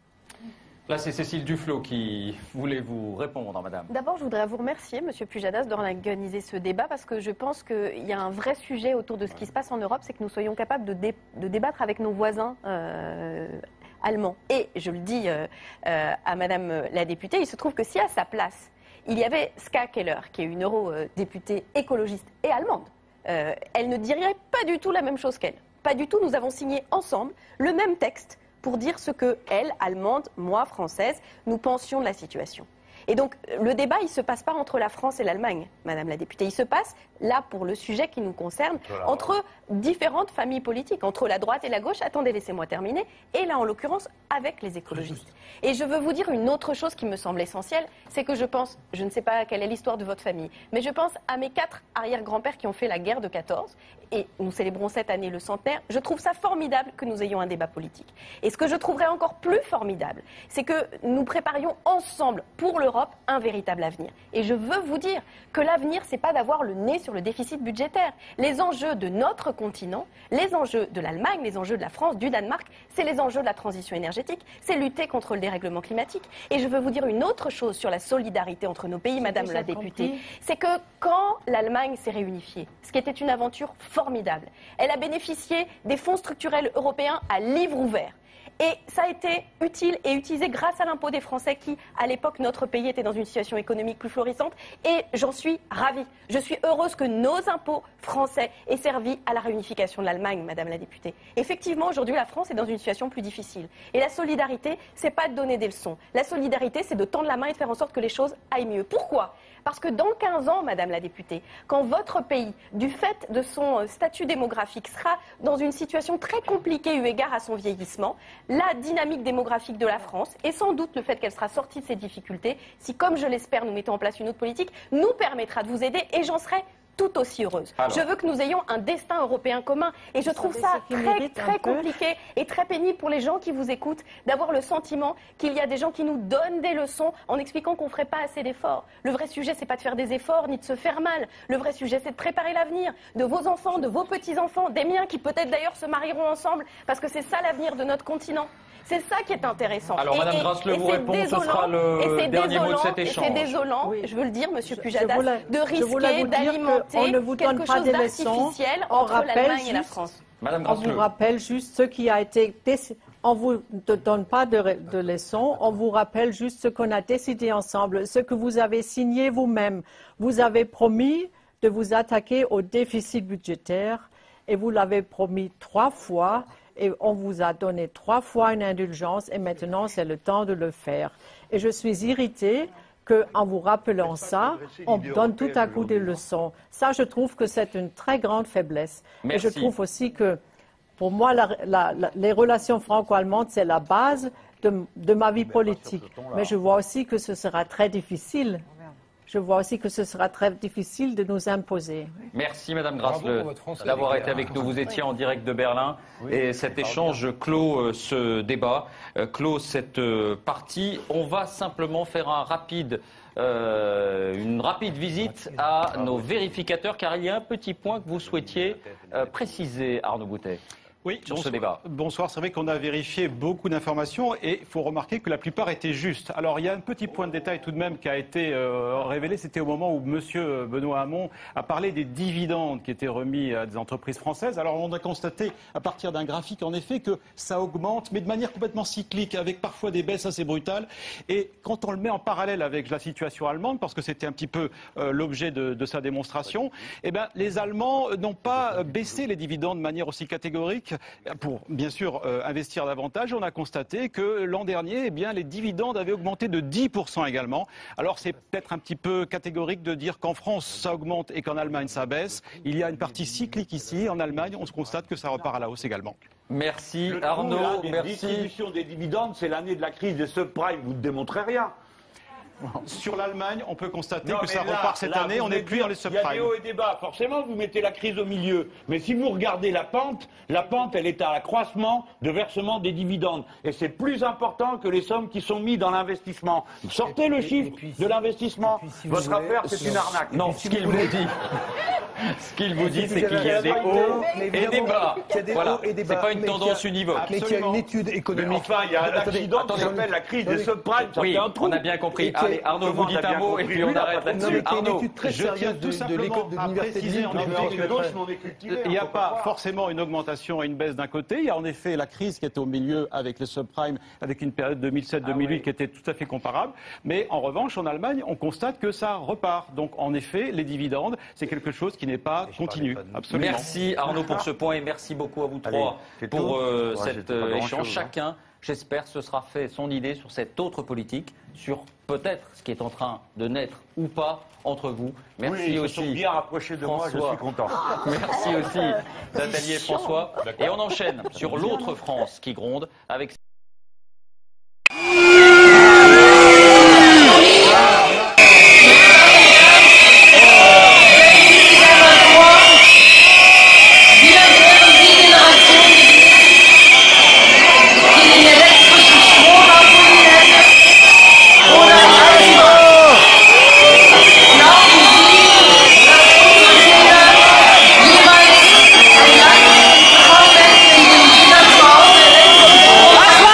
Là, c'est Cécile Duflot qui voulait vous répondre, madame. D'abord, je voudrais vous remercier, M. Pujadas, d'organiser ce débat, parce que je pense qu'il y a un vrai sujet autour de ce qui se passe en Europe, c'est que nous soyons capables de débattre avec nos voisins allemands. Et je le dis à madame la députée, il se trouve que si à sa place, il y avait Ska Keller, qui est une eurodéputée écologiste et allemande, elle ne dirait pas du tout la même chose qu'elle. Pas du tout, nous avons signé ensemble le même texte pour dire ce que elle, allemande, moi, française, nous pensions de la situation. Et donc, le débat, il ne se passe pas entre la France et l'Allemagne, madame la députée. Il se passe, là, pour le sujet qui nous concerne, entre différentes familles politiques, entre la droite et la gauche. Attendez, laissez-moi terminer. Et là, en l'occurrence, avec les écologistes. Et je veux vous dire une autre chose qui me semble essentielle, c'est que je pense, je ne sais pas quelle est l'histoire de votre famille, mais je pense à mes 4 arrière-grands-pères qui ont fait la guerre de 14, et nous célébrons cette année le centenaire. Je trouve ça formidable que nous ayons un débat politique. Et ce que je trouverais encore plus formidable, c'est que nous préparions ensemble, pour l'Europe, un véritable avenir. Et je veux vous dire que l'avenir, c'est pas d'avoir le nez sur le déficit budgétaire. Les enjeux de notre continent, les enjeux de l'Allemagne, les enjeux de la France, du Danemark, c'est les enjeux de la transition énergétique, c'est lutter contre le dérèglement climatique. Et je veux vous dire une autre chose sur la solidarité entre nos pays, madame la députée, c'est que quand l'Allemagne s'est réunifiée, ce qui était une aventure formidable, elle a bénéficié des fonds structurels européens à livre ouvert. Et ça a été utile et utilisé grâce à l'impôt des Français qui, à l'époque, notre pays était dans une situation économique plus florissante. Et j'en suis ravie. Je suis heureuse que nos impôts français aient servi à la réunification de l'Allemagne, madame la députée. Effectivement, aujourd'hui, la France est dans une situation plus difficile. Et la solidarité, c'est pas de donner des leçons. La solidarité, c'est de tendre la main et de faire en sorte que les choses aillent mieux. Pourquoi ? Parce que dans 15 ans, madame la députée, quand votre pays, du fait de son statut démographique, sera dans une situation très compliquée eu égard à son vieillissement, la dynamique démographique de la France et sans doute le fait qu'elle sera sortie de ces difficultés, si comme je l'espère nous mettons en place une autre politique, nous permettra de vous aider et j'en serai tout aussi heureuse. Alors, je veux que nous ayons un destin européen commun et je trouve ça très compliqué et très pénible pour les gens qui vous écoutent d'avoir le sentiment qu'il y a des gens qui nous donnent des leçons en expliquant qu'on ne ferait pas assez d'efforts. Le vrai sujet, c'est pas de faire des efforts ni de se faire mal. Le vrai sujet, c'est de préparer l'avenir de vos enfants, de vos petits-enfants, des miens qui peut-être d'ailleurs se marieront ensemble parce que c'est ça l'avenir de notre continent. C'est ça qui est intéressant. Alors, madame Grassleux vous répond, ce sera le dernier mot de cet échange. C'est désolant, je veux le dire, monsieur Pujadas, de risquer d'alimenter quelque chose d'artificiel entre l'Allemagne et la France. Madame Grassleux. On vous rappelle juste ce qui a été décidé. On ne vous donne pas de leçons, on vous rappelle juste ce qu'on a décidé ensemble, ce que vous avez signé vous-même. Vous avez promis de vous attaquer au déficit budgétaire et vous l'avez promis 3 fois. Et on vous a donné 3 fois une indulgence et maintenant c'est le temps de le faire. Et je suis irritée qu'en vous rappelant ça, on donne tout à coup des leçons. Ça, je trouve que c'est une très grande faiblesse. Merci. Et je trouve aussi que, pour moi, les relations franco-allemandes, c'est la base de ma vie politique. Mais je vois aussi que ce sera très difficile. Je vois aussi que ce sera très difficile de nous imposer. Merci Madame Grasle d'avoir été avec nous. Vous étiez en direct de Berlin et cet échange clôt ce débat, clôt cette partie. On va simplement faire une rapide visite à nos vérificateurs car il y a un petit point que vous souhaitiez préciser, Arnaud Boutet. Oui, sur ce débat. Bonsoir, c'est vrai qu'on a vérifié beaucoup d'informations et il faut remarquer que la plupart étaient justes. Alors il y a un petit point de détail tout de même qui a été révélé, c'était au moment où M. Benoît Hamon a parlé des dividendes qui étaient remis à des entreprises françaises. Alors on a constaté à partir d'un graphique en effet que ça augmente, mais de manière complètement cyclique, avec parfois des baisses assez brutales. Et quand on le met en parallèle avec la situation allemande, parce que c'était un petit peu l'objet de sa démonstration, eh ben, les Allemands n'ont pas baissé les dividendes de manière aussi catégorique. Pour, bien sûr, investir davantage, on a constaté que l'an dernier, eh bien, les dividendes avaient augmenté de 10% également. Alors, c'est peut-être un petit peu catégorique de dire qu'en France, ça augmente et qu'en Allemagne, ça baisse. Il y a une partie cyclique ici. En Allemagne, on se constate que ça repart à la hausse également. Merci, Arnaud. La distribution des dividendes, c'est l'année de la crise des subprimes. Vous ne démontrez rien. Sur l'Allemagne, on peut constater que ça repart cette année, on n'est plus dans les subprimes. Il y a des hauts et des bas. Forcément, vous mettez la crise au milieu. Mais si vous regardez la pente, elle est à l'accroissement de versement des dividendes. Et c'est plus important que les sommes qui sont mises dans l'investissement. Sortez le chiffre de l'investissement. Votre affaire, c'est une arnaque. Non, ce qu'il vous dit, c'est qu'il y a des hauts et des bas. Voilà, c'est pas une tendance univoque. Mais qu'il y a une étude économique. Enfin, il y a un accident qui s'appelle la crise des subprimes. Oui, on a bien compris. Allez, Arnaud, vous dites un mot et puis on arrête là-dessus. Arnaud, je tiens tout simplement à préciser en effet qu'il n'y a pas forcément une augmentation et une baisse d'un côté. Il y a en effet la crise qui était au milieu avec les subprimes, avec une période 2007-2008 qui était tout à fait comparable. Mais en revanche, en Allemagne, on constate que ça repart. Donc en effet, les dividendes, c'est quelque chose qui n'est pas continu. Absolument. Merci Arnaud pour ce point et merci beaucoup à vous trois pour cet échange. Chacun, j'espère, se sera fait son idée sur cette autre politique, sur peut-être ce qui est en train de naître ou pas entre vous. Merci aussi. Ils sont bien rapprochés de moi, je suis content. Merci aussi Nathalie et François. Et on enchaîne sur l'autre France qui gronde avec... Jeweils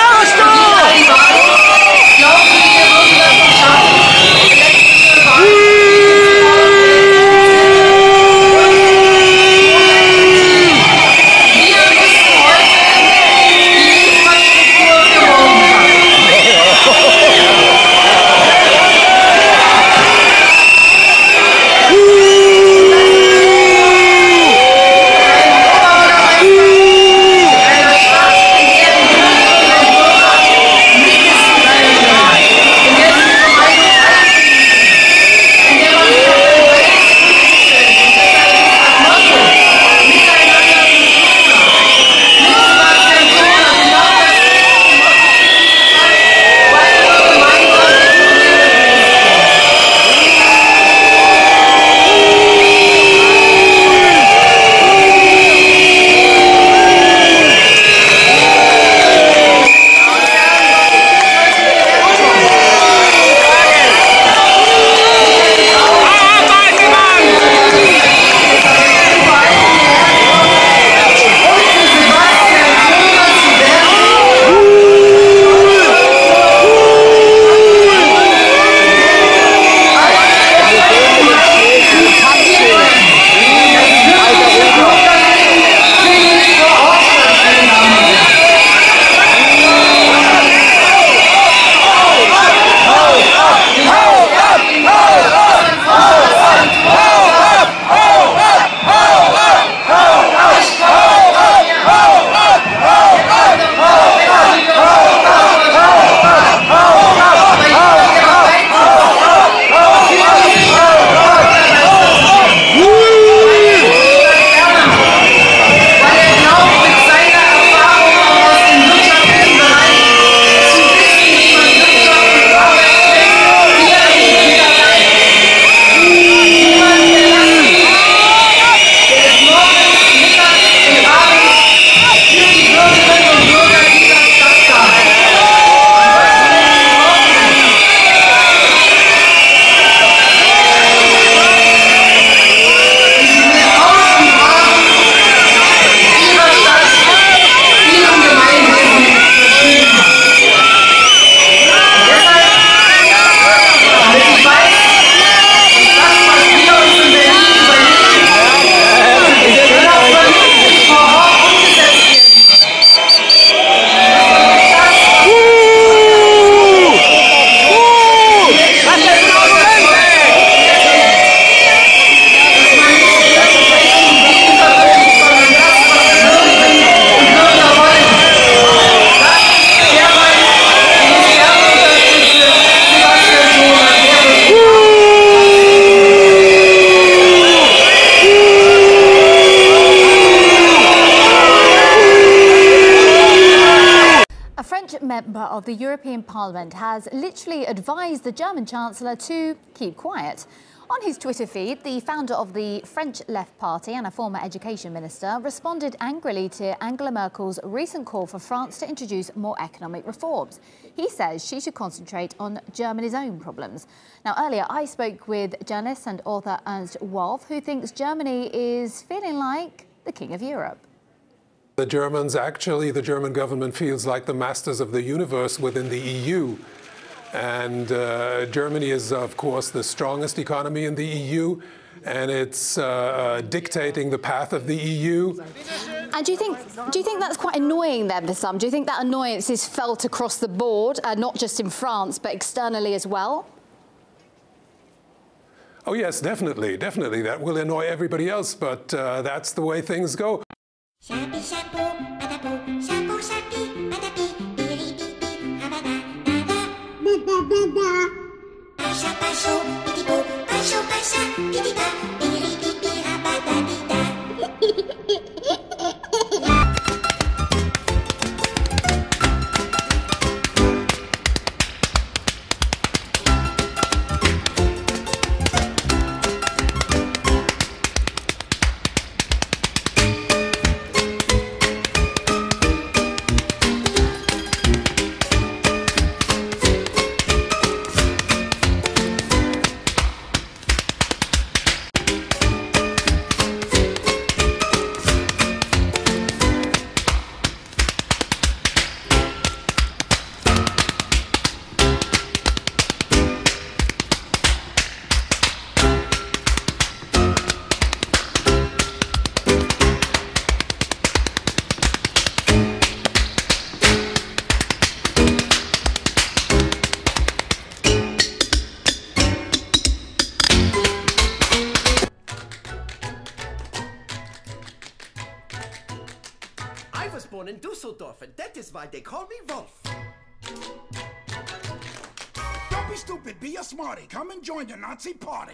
member of the European Parliament has literally advised the German Chancellor to keep quiet. On his Twitter feed, the founder of the French Left Party and a former education minister responded angrily to Angela Merkel's recent call for France to introduce more economic reforms. He says she should concentrate on Germany's own problems. Now, earlier I spoke with journalist and author Ernst Wolf, who thinks Germany is feeling like the king of Europe. The German government feels like the masters of the universe within the EU. And Germany is, of course, the strongest economy in the EU, and it's dictating the path of the EU. And do you think that's quite annoying then for some? Do you think that annoyance is felt across the board, not just in France, but externally as well? Oh, yes, definitely. Definitely. That will annoy everybody else, but that's the way things go. Shampoo, shampoo, badapoo, shampoo, shampoo, badapee, Pasha, pasho, pitipoo, pasho, pasha, pitita, pitiripipi, habadadida. I was born in Dusseldorf, and that is why they call me Wolf. Don't be stupid, be a smarty. Come and join the Nazi party.